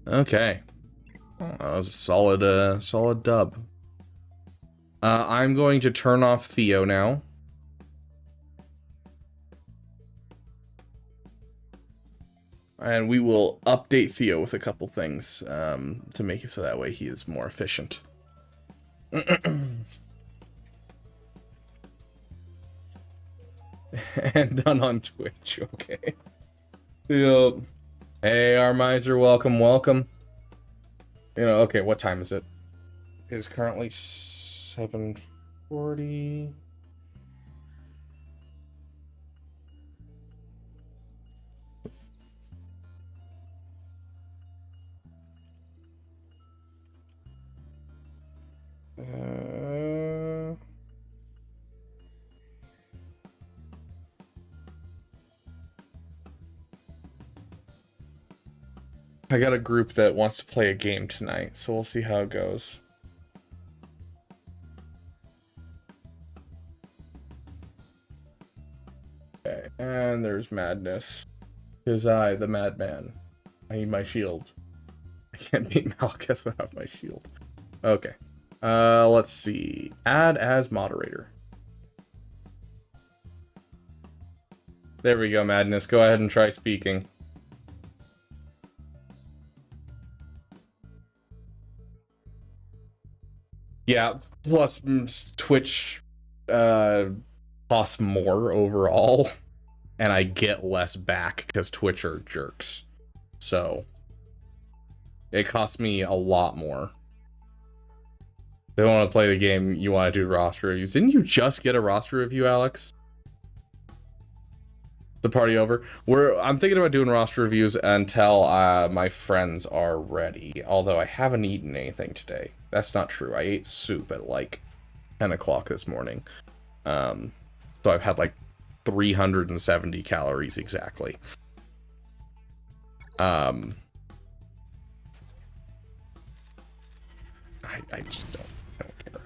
Okay. Oh, that was a solid dub. I'm going to turn off Theo now. And we will update Theo with a couple things to make it so that way he is more efficient. And done on Twitch, okay. Yep. Hey, Armiser, welcome. You know, okay, what time is it? It is currently 7:40. I got a group that wants to play a game tonight, so we'll see how it goes. Okay, and there's madness. Because I, the madman, I need my shield. I can't beat Malekith without my shield. Okay. Let's see. Add as moderator. There we go, Madness. Go ahead and try speaking. Yeah, plus Twitch costs more overall, and I get less back because Twitch are jerks. So it costs me a lot more. They want to play the game, you want to do roster reviews. Didn't you just get a roster review, Alex? The party over? I'm thinking about doing roster reviews until my friends are ready. Although I haven't eaten anything today. That's not true. I ate soup at like 10 o'clock this morning. So I've had like 370 calories exactly. I just don't care.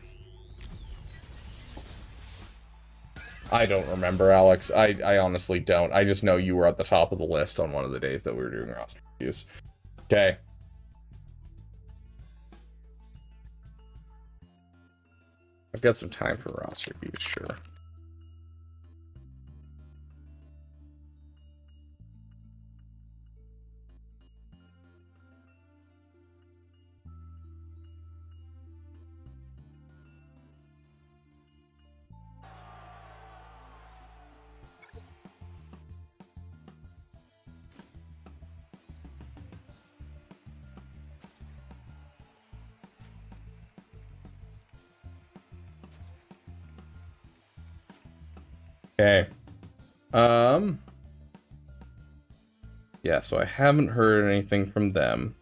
I don't remember, Alex. I honestly don't. I just know you were at the top of the list on one of the days that we were doing roster reviews. Okay. I've got some time for roster reviews, sure. Okay. Yeah, so I haven't heard anything from them.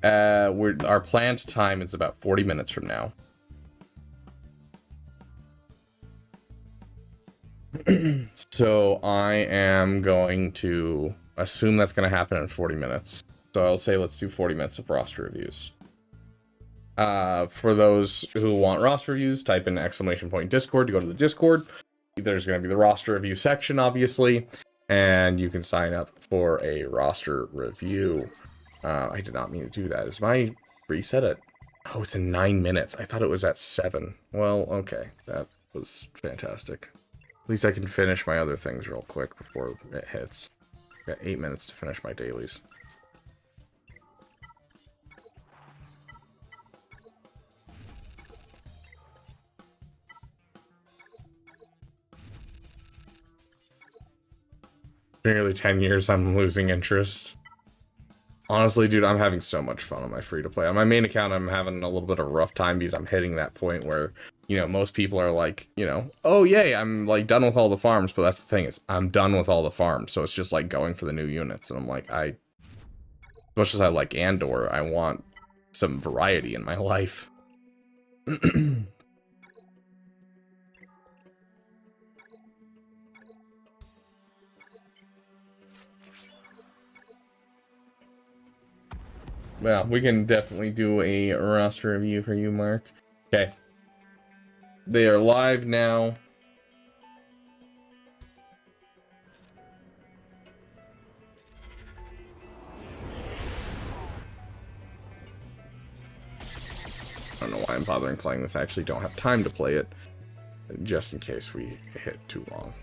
Our planned time is about 40 minutes from now. So I am going to assume that's going to happen in 40 minutes. So I'll say let's do 40 minutes of roster reviews. For those who want roster reviews, type in !Discord to go to the Discord. There's going to be the roster review section, obviously, and you can sign up for a roster review. I did not mean to do that. Is my reset at... Oh, it's in 9 minutes. I thought it was at 7. Well, okay. That was fantastic. At least I can finish my other things real quick before it hits. Got 8 minutes to finish my dailies. Nearly 10 years, I'm losing interest. Honestly, dude, I'm having so much fun on my free-to-play. On my main account, I'm having a little bit of a rough time because I'm hitting that point where, you know, most people are like, you know, oh, yay, I'm, like, done with all the farms. But that's the thing is, I'm done with all the farms. So it's just, like, going for the new units. And I'm like, as much as I like Andor, I want some variety in my life. Well, we can definitely do a roster review for you, Mark. Okay. They are live now. I don't know why I'm bothering playing this. I actually don't have time to play it. Just in case we hit too long.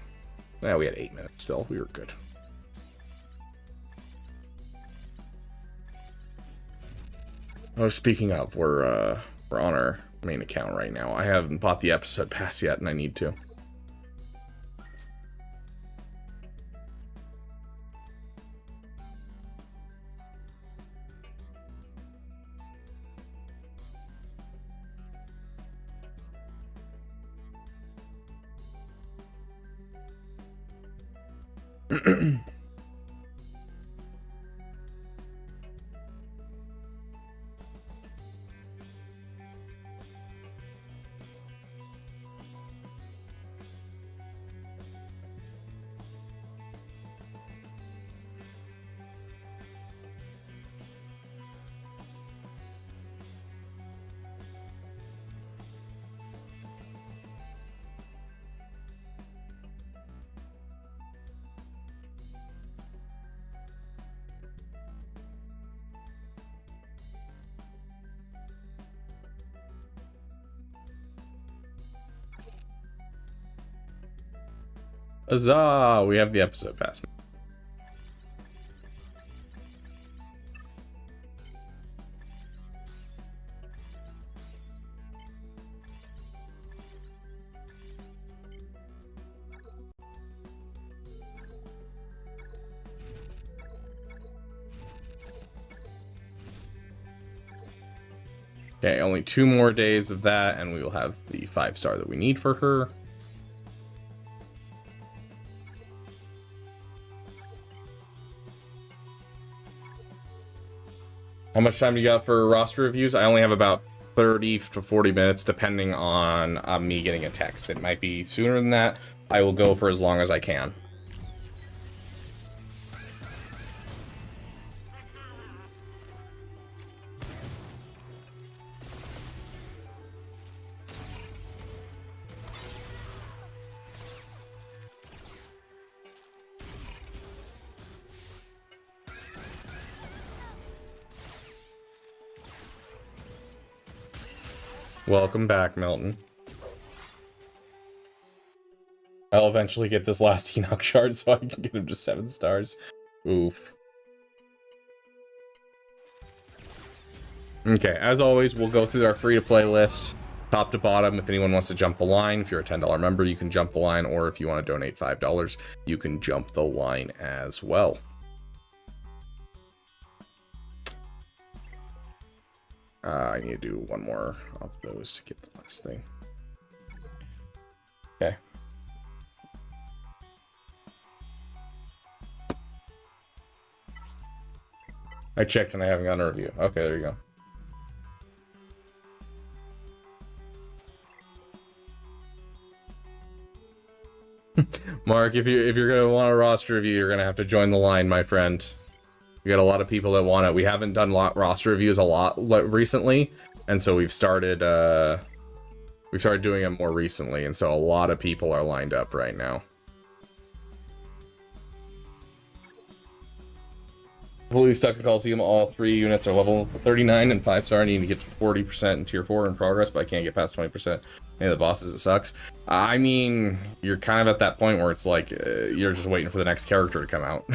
Yeah, we had 8 minutes still. We were good. Oh, speaking of, we're on our main account right now. I haven't bought the episode pass yet, and I need to. Huzzah! We have the episode pass. Okay, only 2 more days of that, and we will have the 5-star that we need for her. How much time do you got for roster reviews? I only have about 30 to 40 minutes, depending on me getting a text. It might be sooner than that. I will go for as long as I can. Welcome back, Milton. I'll eventually get this last Enoch shard so I can get him to 7 stars. Oof. Okay, as always, we'll go through our free-to-play list, top to bottom. If anyone wants to jump the line, if you're a $10 member, you can jump the line, or if you want to donate $5, you can jump the line as well. I need to do one more of those to get the last thing. Okay. I checked and I haven't gotten a review. Okay, there you go. Mark, if you're gonna want a roster review, you're gonna have to join the line, my friend. We got a lot of people that want it. We haven't done roster reviews a lot recently, and so we've started doing them more recently, and so a lot of people are lined up right now. Fully stuck in Coliseum, all 3 units are level 39 and 5-star. I need to get to 40% in tier 4 in progress, but I can't get past 20%. Any of the bosses, it sucks. I mean, you're kind of at that point where it's like you're just waiting for the next character to come out.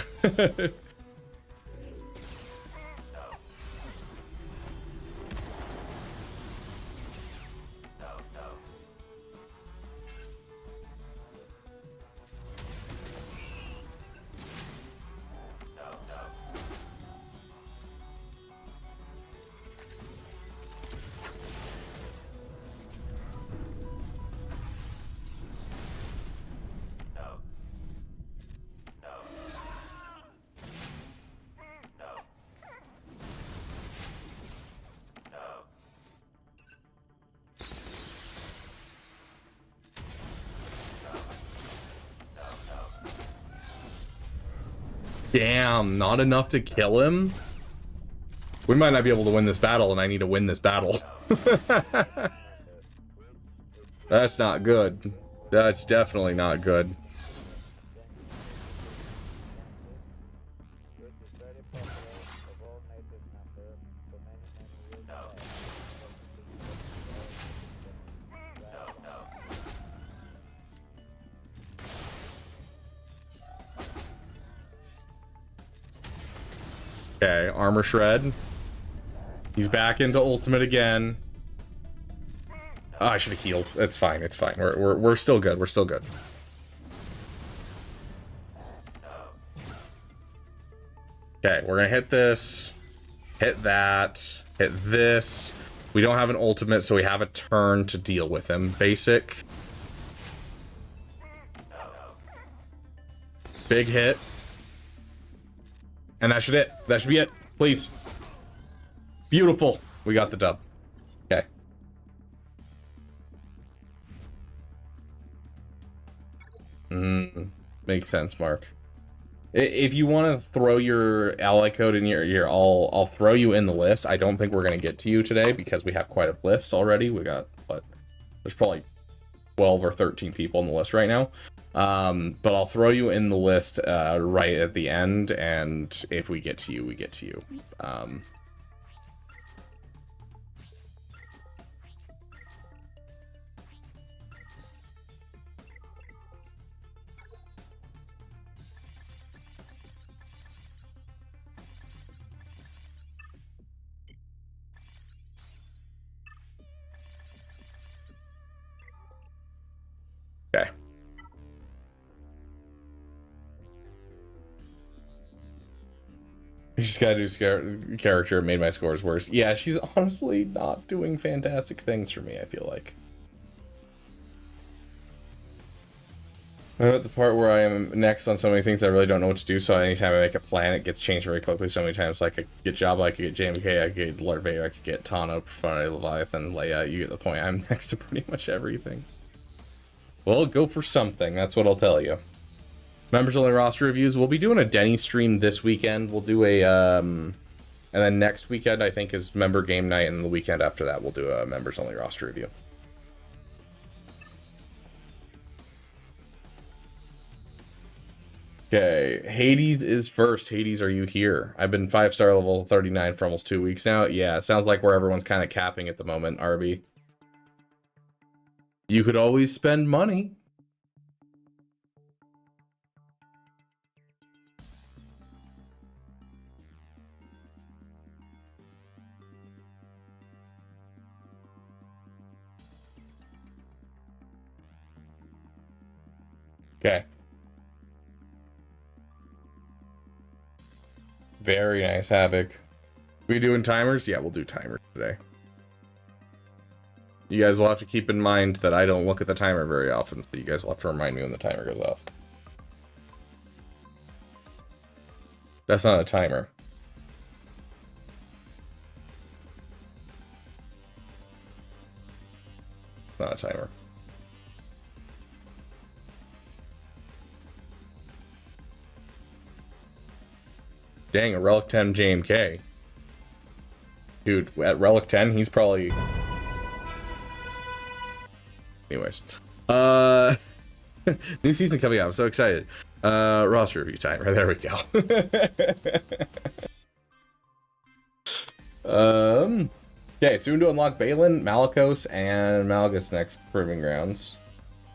Damn, not enough to kill him? We might not be able to win this battle, and I need to win this battle. That's not good. That's definitely not good. Okay, armor shred. He's back into ultimate again. Oh, I should have healed. It's fine. It's fine. We're still good. We're still good. Okay, we're gonna hit this, hit that, hit this. We don't have an ultimate, so we have a turn to deal with him. Basic. Big hit. And that should it. That should be it. Please. Beautiful. We got the dub. Okay. Makes sense, Mark. If you want to throw your ally code in your I'll throw you in the list. I don't think we're gonna get to you today because we have quite a list already. We got what? There's probably 12 or 13 people on the list right now. But I'll throw you in the list right at the end, and if we get to you, we get to you. You just gotta do character. Made my scores worse. Yeah, she's honestly not doing fantastic things for me, I feel like. I'm at the part where I am next on so many things I really don't know what to do, so anytime I make a plan, it gets changed very quickly so many times. Like, I could get Jabba, I could get JMK, I could get Lord Vader, I could get Tano, Profundity, Leviathan, Leia. You get the point. I'm next to pretty much everything. Well, go for something. That's what I'll tell you. Members only roster reviews. We'll be doing a Denny stream this weekend. We'll do a, and then next weekend, I think, is member game night, and the weekend after that, we'll do a members only roster review. Okay, Hades is first. Hades, are you here? I've been 5-star level 39 for almost 2 weeks now. Yeah, it sounds like where everyone's kind of capping at the moment, RB. You could always spend money. Okay. Very nice, Havoc. We doing timers? Yeah, we'll do timers today. You guys will have to keep in mind that I don't look at the timer very often, so you guys will have to remind me when the timer goes off. That's not a timer. It's not a timer. Dang, a Relic 10 JMK. Dude, at Relic 10, he's probably... Anyways. New season coming out. I'm so excited. Roster review time. Right, there we go. Okay, soon to unlock Balin, Malicos, and Malgus next Proving Grounds.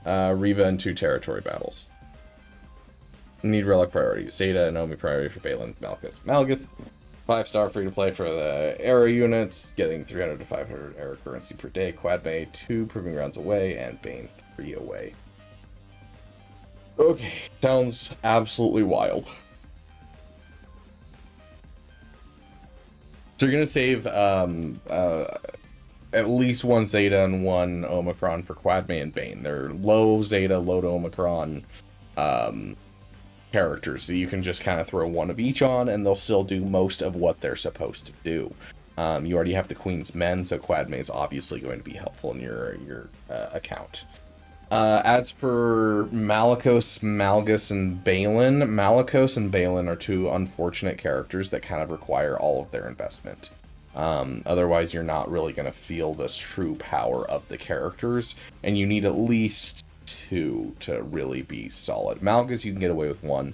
Reva and 2 territory battles. Need relic priorities. Zeta and Omi priority for Balin, Malgus. 5-star free to play for the era units, getting 300 to 500 era currency per day. Quadme 2 Proving Grounds away, and Bane 3 away. Okay, sounds absolutely wild. So you're gonna save at least 1 Zeta and 1 Omicron for Quadme and Bane. They're low Zeta, low to Omicron characters, so you can just kind of throw 1 of each on and they'll still do most of what they're supposed to do. You already have the Queen's Men, so Quadme is obviously going to be helpful in your account. As for Malicos, Malgus, and Balin, Malicos and Balin are 2 unfortunate characters that kind of require all of their investment. Otherwise, you're not really going to feel the true power of the characters, and you need at least 2 to really be solid. Malgus, you can get away with 1.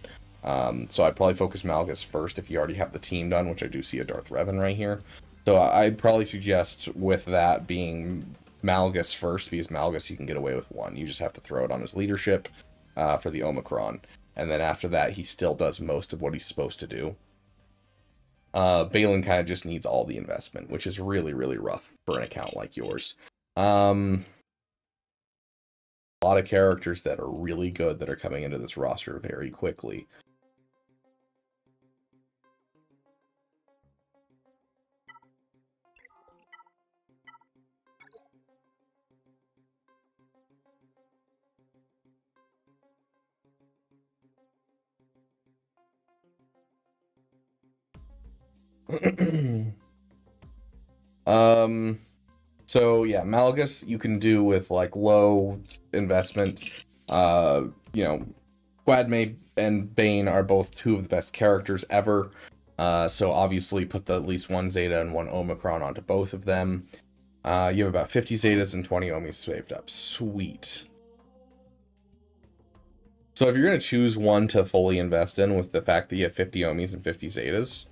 So I'd probably focus Malgus first if you already have the team done, which I do see a Darth Revan right here. So I'd probably suggest with that being Malgus first, because Malgus you can get away with 1. You just have to throw it on his leadership for the Omicron. And then after that, he still does most of what he's supposed to do. Balin kind of just needs all the investment, which is really, really rough for an account like yours. A lot of characters that are really good that are coming into this roster very quickly. So yeah, Malgus you can do with like low investment. You know, Quadme and Bane are both 2 of the best characters ever. So obviously put at least 1 Zeta and 1 Omicron onto both of them. You have about 50 Zetas and 20 Omis saved up. Sweet. So if you're going to choose 1 to fully invest in with the fact that you have 50 Omis and 50 Zetas,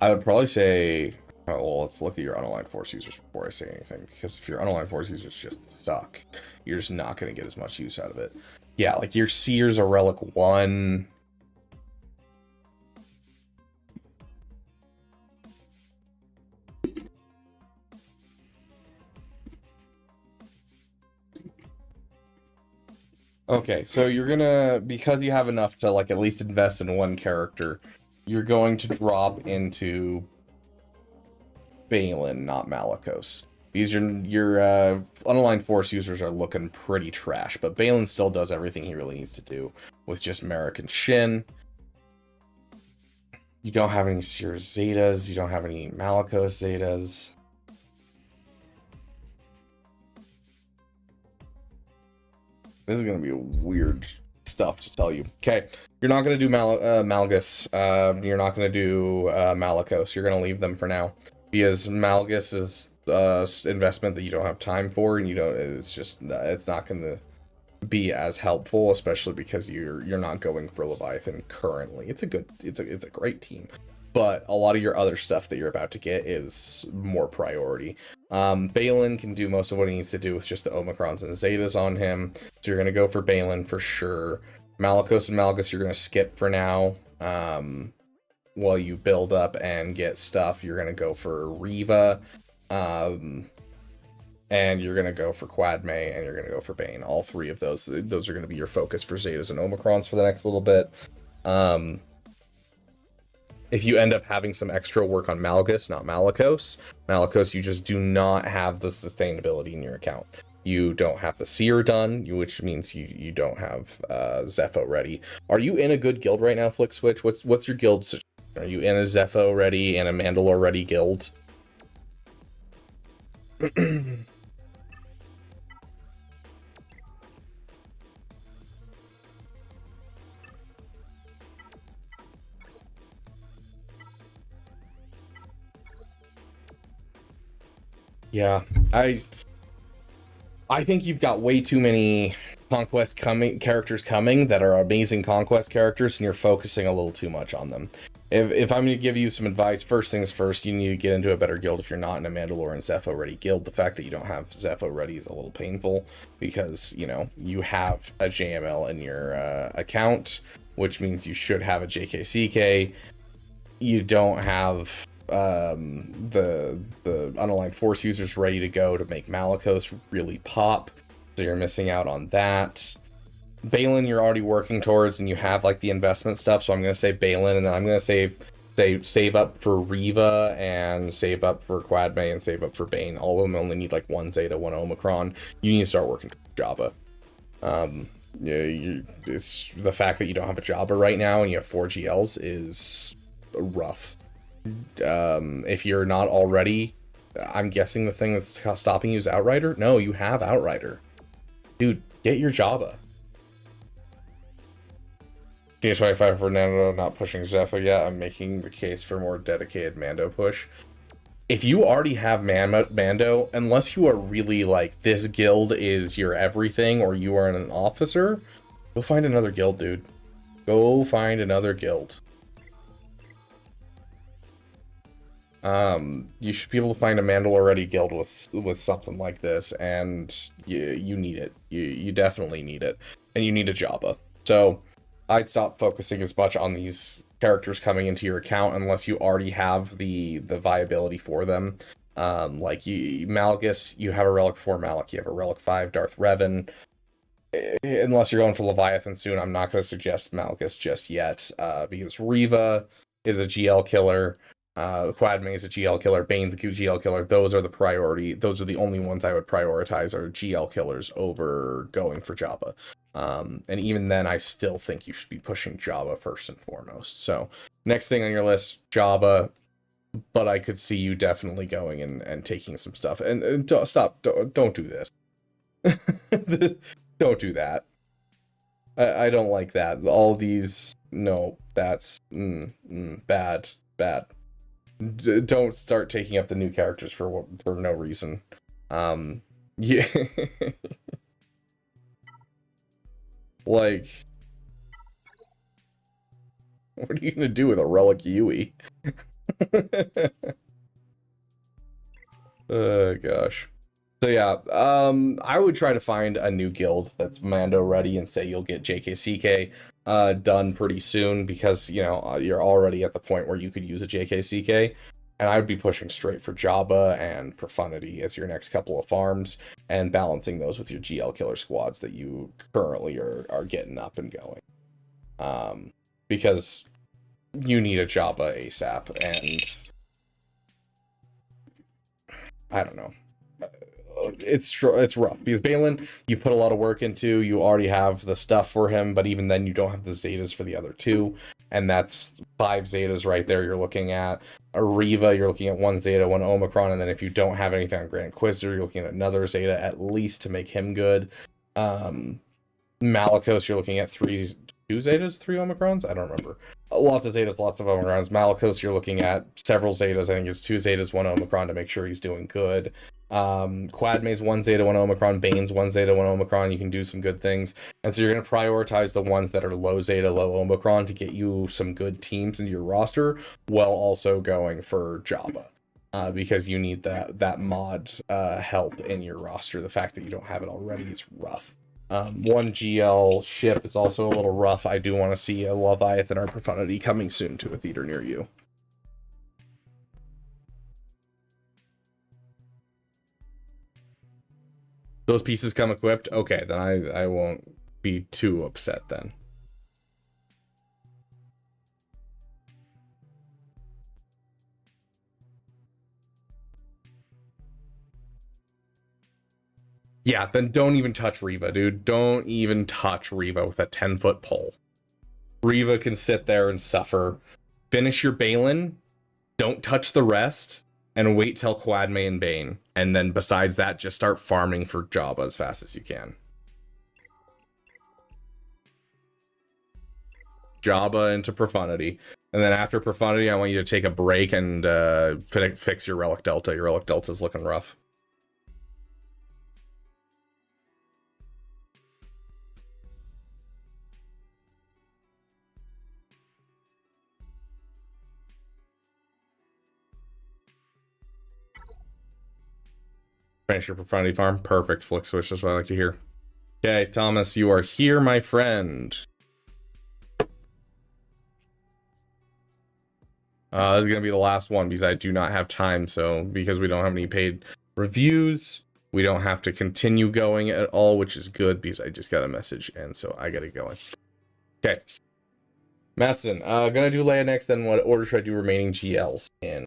I would probably say, well, let's look at your unaligned force users before I say anything, because if your unaligned force users just suck, you're just not going to get as much use out of it. Yeah, like your Seers are Relic 1. Okay, so you're gonna, because you have enough to like at least invest in 1 character, you're going to drop into Balin, not Malicos. These your unaligned force users are looking pretty trash, but Balin still does everything he really needs to do with just Merrick and Shin. You don't have any Seer Zetas, you don't have any Malicos Zetas. This is going to be weird stuff to tell you. Okay, you're not going to do Malgus. You're not going to do Malicos. You're going to leave them for now. Because Malgus is investment that you don't have time for, and you don't. It's just it's not going to be as helpful, especially because you're not going for Leviathan currently. It's a great team, but a lot of your other stuff that you're about to get is more priority. Balin can do most of what he needs to do with just the Omicrons and Zetas on him, so you're going to go for Balin for sure. Malicos and Malgus you're going to skip for now. While you build up and get stuff, you're going to go for Riva, and you're going to go for Quadme, and you're going to go for Bane. All three of those are going to be your focus for Zetas and Omicrons for the next little bit. If you end up having some extra work on Malgus, not Malicos, you just do not have the sustainability in your account. You don't have the Seer done, which means you don't have Zepho ready. Are you in a good guild right now, Flick Switch? What's your guild situation? Are you in a Zepho ready and a Mandalore ready guild? Yeah, I think you've got way too many conquest characters coming that are amazing conquest characters, and you're focusing a little too much on them. If I'm going to give you some advice, first things first, you need to get into a better guild if you're not in a Mandalore and Zepho ready guild. The fact that you don't have Zepho ready is a little painful because, you know, you have a JML in your account, which means you should have a JKCK. You don't have the unaligned force users ready to go to make Malicos really pop, so you're missing out on that. Balin you're already working towards, and you have like the investment stuff, so I'm going to say Balin, and then I'm going to save up for Riva, and save up for Quadme, and save up for Bane. All of them only need like one Zeta, one Omicron. You need to start working towards Jabba. It's the fact that you don't have a Jabba right now and you have 4 GLs is rough. If you're not already, I'm guessing the thing that's stopping you is Outrider. No, you have Outrider, dude. Get your Jabba. TS25 for Nando not pushing Zepho yet. I'm making the case for more dedicated Mando push. If you already have Mando, unless you are really like this guild is your everything, or you are an officer, go find another guild, dude. Go find another guild. You should be able to find a Mandalore ready guild with something like this, and you need it. You definitely need it, and you need a Jabba. So I'd stop focusing as much on these characters coming into your account unless you already have the viability for them. Like Malgus, you have a Relic 4 Malak, you have a Relic 5 Darth Revan. Unless you're going for Leviathan soon, I'm not going to suggest Malgus just yet, because Riva is a GL killer. Quadme is a GL killer, Bane's a GL killer. Those are the priority. Those are the only ones I would prioritize are GL killers over going for Jabba. And even then, I still think you should be pushing Jabba first and foremost. So next thing on your list, Jabba, but I could see you definitely going and taking some stuff. And don't do this. Don't do that. I don't like that. All these, no, that's bad. Don't start taking up the new characters for no reason. Yeah. Like, what are you gonna do with a Relic Yui? Oh gosh. So yeah, I would try to find a new guild that's Mando ready and say you'll get JKCK done pretty soon, because you know you're already at the point where you could use a JKCK, and I would be pushing straight for Jabba and Profundity as your next couple of farms, and balancing those with your GL killer squads that you currently are getting up and going. Because you need a Jabba ASAP, and I don't know. It's rough because Balin, you've put a lot of work into. You already have the stuff for him, but even then, you don't have the Zetas for the other two, and that's 5 Zetas right there. You're looking at a Riva, you're looking at 1 Zeta, 1 Omicron, and then if you don't have anything on Grand Inquisitor, you're looking at another Zeta at least to make him good. Malicos, you're looking at 2 Zetas, 3 Omicrons. I don't remember. Lots of Zetas, lots of Omicrons. Malicos, you're looking at several Zetas. I think it's 2 Zetas, 1 Omicron to make sure he's doing good. Quadmay's 1 Zeta, 1 Omicron. Bane's 1 Zeta, 1 Omicron. You can do some good things. And so you're going to prioritize the ones that are low Zeta, low Omicron to get you some good teams into your roster while also going for Jabba. Because you need that mod help in your roster. The fact that you don't have it already is rough. 1 GL ship is also a little rough. I do want to see a Leviathan or Profundity coming soon to a theater near you. Those pieces come equipped? Okay, then I won't be too upset then. Yeah, then don't even touch Riva, dude. Don't even touch Riva with a 10-foot pole. Riva can sit there and suffer. Finish your Balin. Don't touch the rest. And wait till Quadmay and Bane. And then besides that, just start farming for Jabba as fast as you can. Jabba into Profundity. And then after Profundity, I want you to take a break and fix your Relic Delta. Your Relic Delta's looking rough. Finish your Profundity farm. Perfect. Flick switch. That's what I like to hear. Okay, Thomas, you are here, my friend. This is going to be the last one because I do not have time. So, because we don't have any paid reviews, we don't have to continue going at all, which is good because I just got a message and so I got to go. Okay. Matson, gonna do Leia next, then what order should I do remaining GLs in?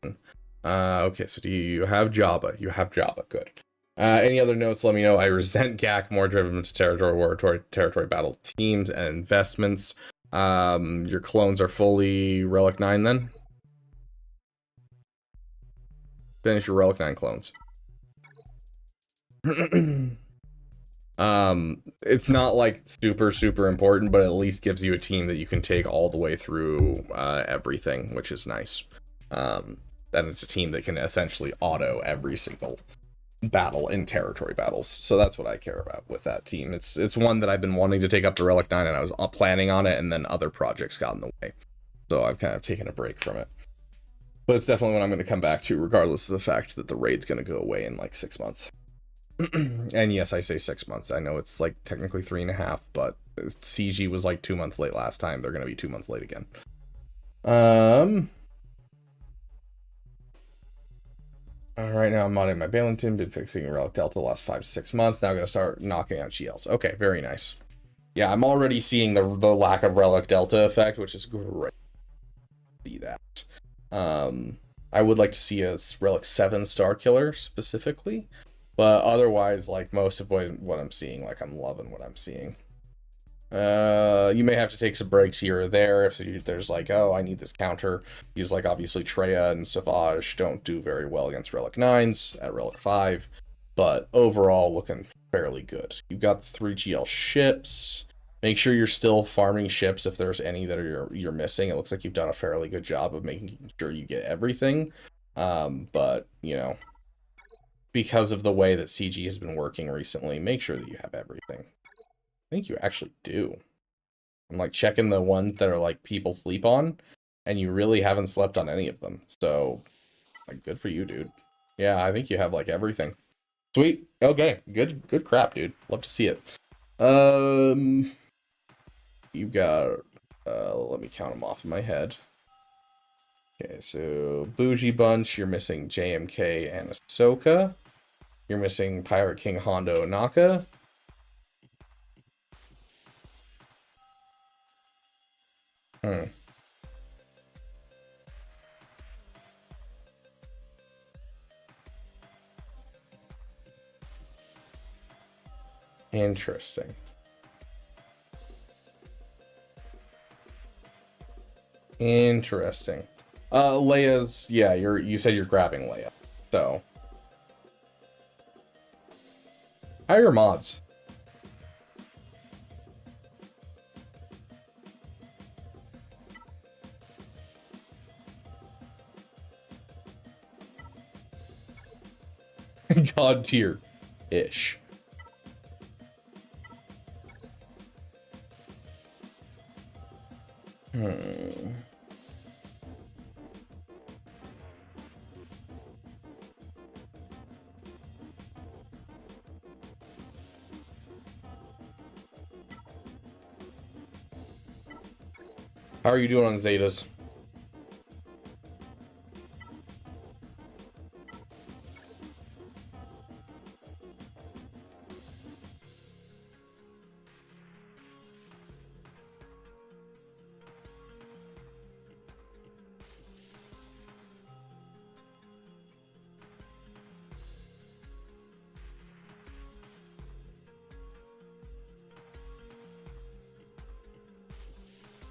Okay, so do you have Jabba? You have Jabba, good. Any other notes, let me know. I resent GAC, more driven to territory war, territory battle teams and investments. Your clones are fully Relic 9 then? Finish your Relic 9 clones. It's not like super important, but at least gives you a team that you can take all the way through everything, which is nice. Then it's a team that can essentially auto every single battle in territory battles. So that's what I care about with that team. It's one that I've been wanting to take up to Relic 9, and I was planning on it, and then other projects got in the way. So I've kind of taken a break from it. But it's definitely one I'm going to come back to, regardless of the fact that the raid's going to go away in like 6 months. And yes, I say 6 months. I know it's like technically 3.5, but CG was like 2 months late last time. They're going to be 2 months late again. Right now I'm modding my Balinton, been fixing Relic Delta the last 5 to 6 months. Now I'm going to start knocking out GLs. Okay, very nice. Yeah, I'm already seeing the lack of Relic Delta effect, which is great. See that. I would like to see a Relic 7 Star Killer specifically, but otherwise, like most of what I'm seeing, like I'm loving what I'm seeing. You may have to take some breaks here or there if there's like, oh, I need this counter. Because like obviously Treya and Savage don't do very well against Relic 9s at Relic 5, but overall looking fairly good. You've got the 3 GL ships. Make sure you're still farming ships if there's any that you're missing. It looks like you've done a fairly good job of making sure you get everything. But, you know, because of the way that CG has been working recently, make sure that you have everything. I think you actually do. I'm like checking the ones that are like people sleep on, and you really haven't slept on any of them. So, like, good for you, dude. Yeah, I think you have like everything. Sweet. Okay. Good crap, dude. Love to see it. You got, let me count them off in my head. Okay, so Bougie Bunch, you're missing JMK and Ahsoka. You're missing Pirate King Hondo Naka. Interesting. Interesting. Leia's, yeah, you said you're grabbing Leia. So. How are your mods? God tier-ish. How are you doing on Zetas?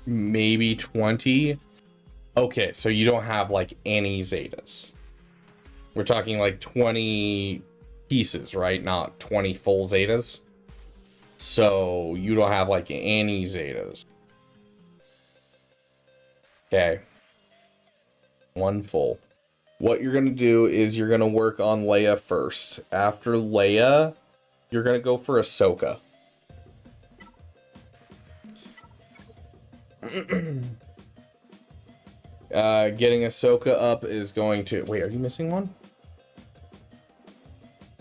Maybe 20. Okay, so you don't have like any Zetas. We're talking like 20 pieces, right? Not 20 full Zetas. So you don't have like any Zetas. Okay. One full. What you're going to do is you're going to work on Leia first. After Leia, you're going to go for Ahsoka. Getting Ahsoka up is going to... Wait, are you missing one?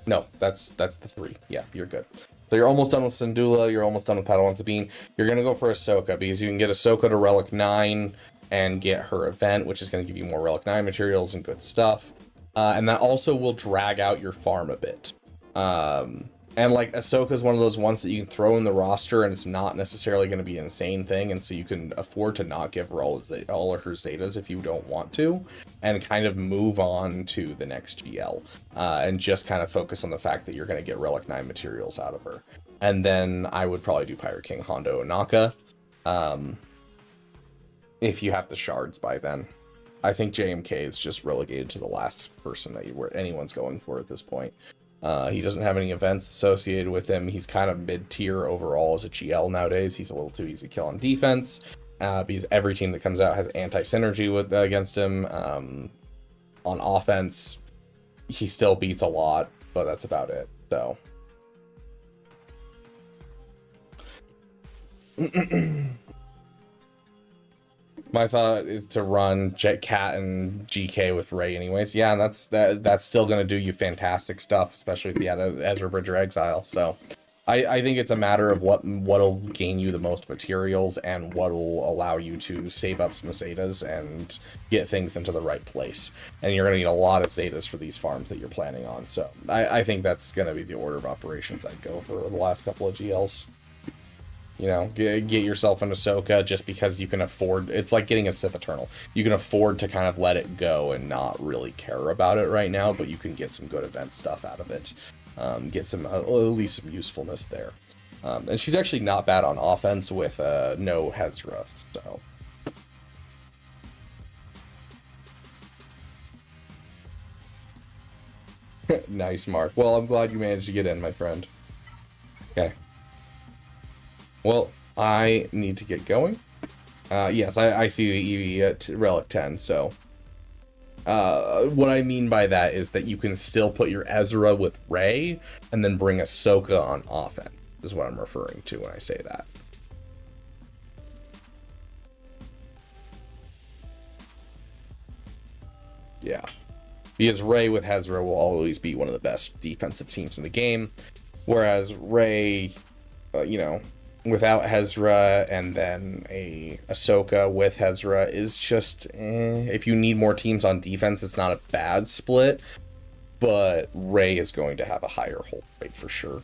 No, that's the 3. Yeah, you're good. So you're almost done with Syndulla, you're almost done with Padawan Sabine. You're going to go for Ahsoka, because you can get Ahsoka to Relic 9 and get her event, which is going to give you more Relic 9 materials and good stuff. And that also will drag out your farm a bit. And like Ahsoka is one of those ones that you can throw in the roster and it's not necessarily going to be an insane thing, and so you can afford to not give her all of her Zetas if you don't want to, and kind of move on to the next GL, and just kind of focus on the fact that you're going to get Relic 9 materials out of her. And then I would probably do Pirate King Hondo Onaka, if you have the shards by then. I think JMK is just relegated to the last person that anyone's going for at this point. He doesn't have any events associated with him. He's kind of mid-tier overall as a GL nowadays. He's a little too easy to kill on defense, because every team that comes out has anti-synergy against him. On offense, he still beats a lot, but that's about it. So. My thought is to run Cat and GK with Rey anyways. Yeah, and that's still going to do you fantastic stuff, especially if you had Ezra Bridger Exile. So I think it's a matter of what'll gain you the most materials and what'll allow you to save up some Zetas and get things into the right place. And you're going to need a lot of Zetas for these farms that you're planning on. So I think that's going to be the order of operations I'd go for the last couple of GLs. You know, get yourself an Ahsoka just because you can afford... It's like getting a Sith Eternal. You can afford to kind of let it go and not really care about it right now, but you can get some good event stuff out of it. Get some, at least some usefulness there. And she's actually not bad on offense with no Hezra, so... Nice, Mark. Well, I'm glad you managed to get in, my friend. Okay. Well, I need to get going. Yes, I see the EV at Relic 10, so... what I mean by that is that you can still put your Ezra with Rey, and then bring Ahsoka on offense, is what I'm referring to when I say that. Yeah. Because Rey with Hezra will always be one of the best defensive teams in the game, whereas Rey, you know... without Hezra and then a Ahsoka with Hezra is just if you need more teams on defense, it's not a bad split, but Rey is going to have a higher hold rate for sure.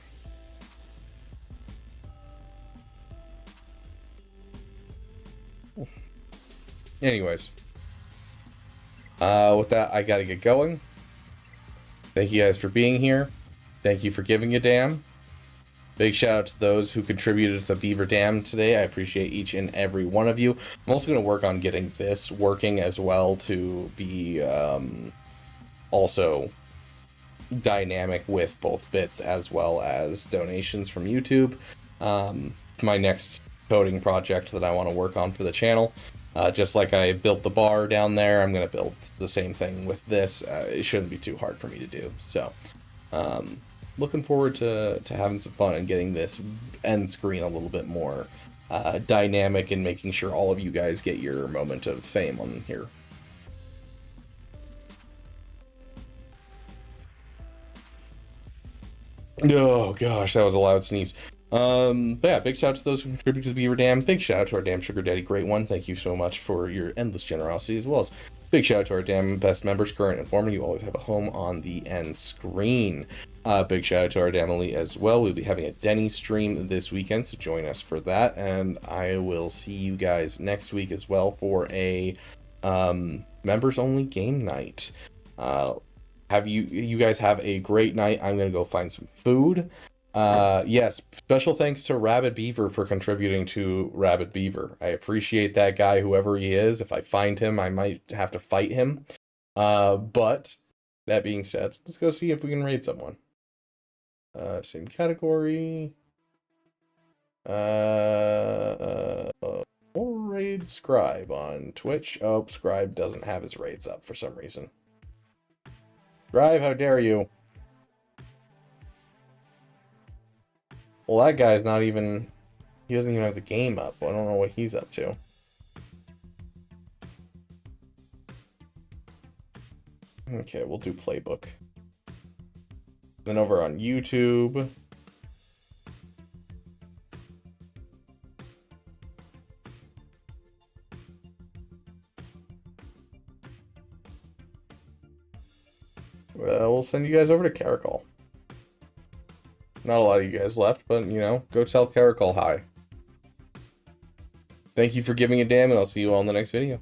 Anyways, with that, I gotta get going. Thank you guys for being here. Thank you for giving a damn. Big shout out to those who contributed to the Beaver Dam today. I appreciate each and every one of you. I'm also going to work on getting this working as well to be also dynamic with both bits as well as donations from YouTube. My next coding project that I want to work on for the channel. Just like I built the bar down there, I'm going to build the same thing with this. It shouldn't be too hard for me to do. So, looking forward to having some fun and getting this end screen a little bit more dynamic and making sure all of you guys get your moment of fame on here. Oh gosh, that was a loud sneeze. But yeah, big shout out to those who contribute to the Beaver Dam. Big shout out to our Damn Sugar Daddy Great One. Thank you so much for your endless generosity, as well as big shout out to our Damn Best members, current and former. You always have a home on the end screen. Big shout out to our Damn Elite as well. We'll be having a Denny stream this weekend, so join us for that. And I will see you guys next week as well for a members only game night. You guys have a great night. I'm gonna go find some food. Yes, special thanks to Rabid Beaver for contributing to Rabid Beaver. I appreciate that guy, whoever he is. If I find him, I might have to fight him. But that being said, let's go see if we can raid someone. Same category. Raid Scribe on Twitch. Oh, Scribe doesn't have his raids up for some reason. Scribe, how dare you? Well, that guy's not even... He doesn't even have the game up. I don't know what he's up to. Okay, we'll do Playbook. Then over on YouTube... we'll send you guys over to Caracol. Not a lot of you guys left, but, you know, go tell Caracol hi. Thank you for giving a damn, and I'll see you all in the next video.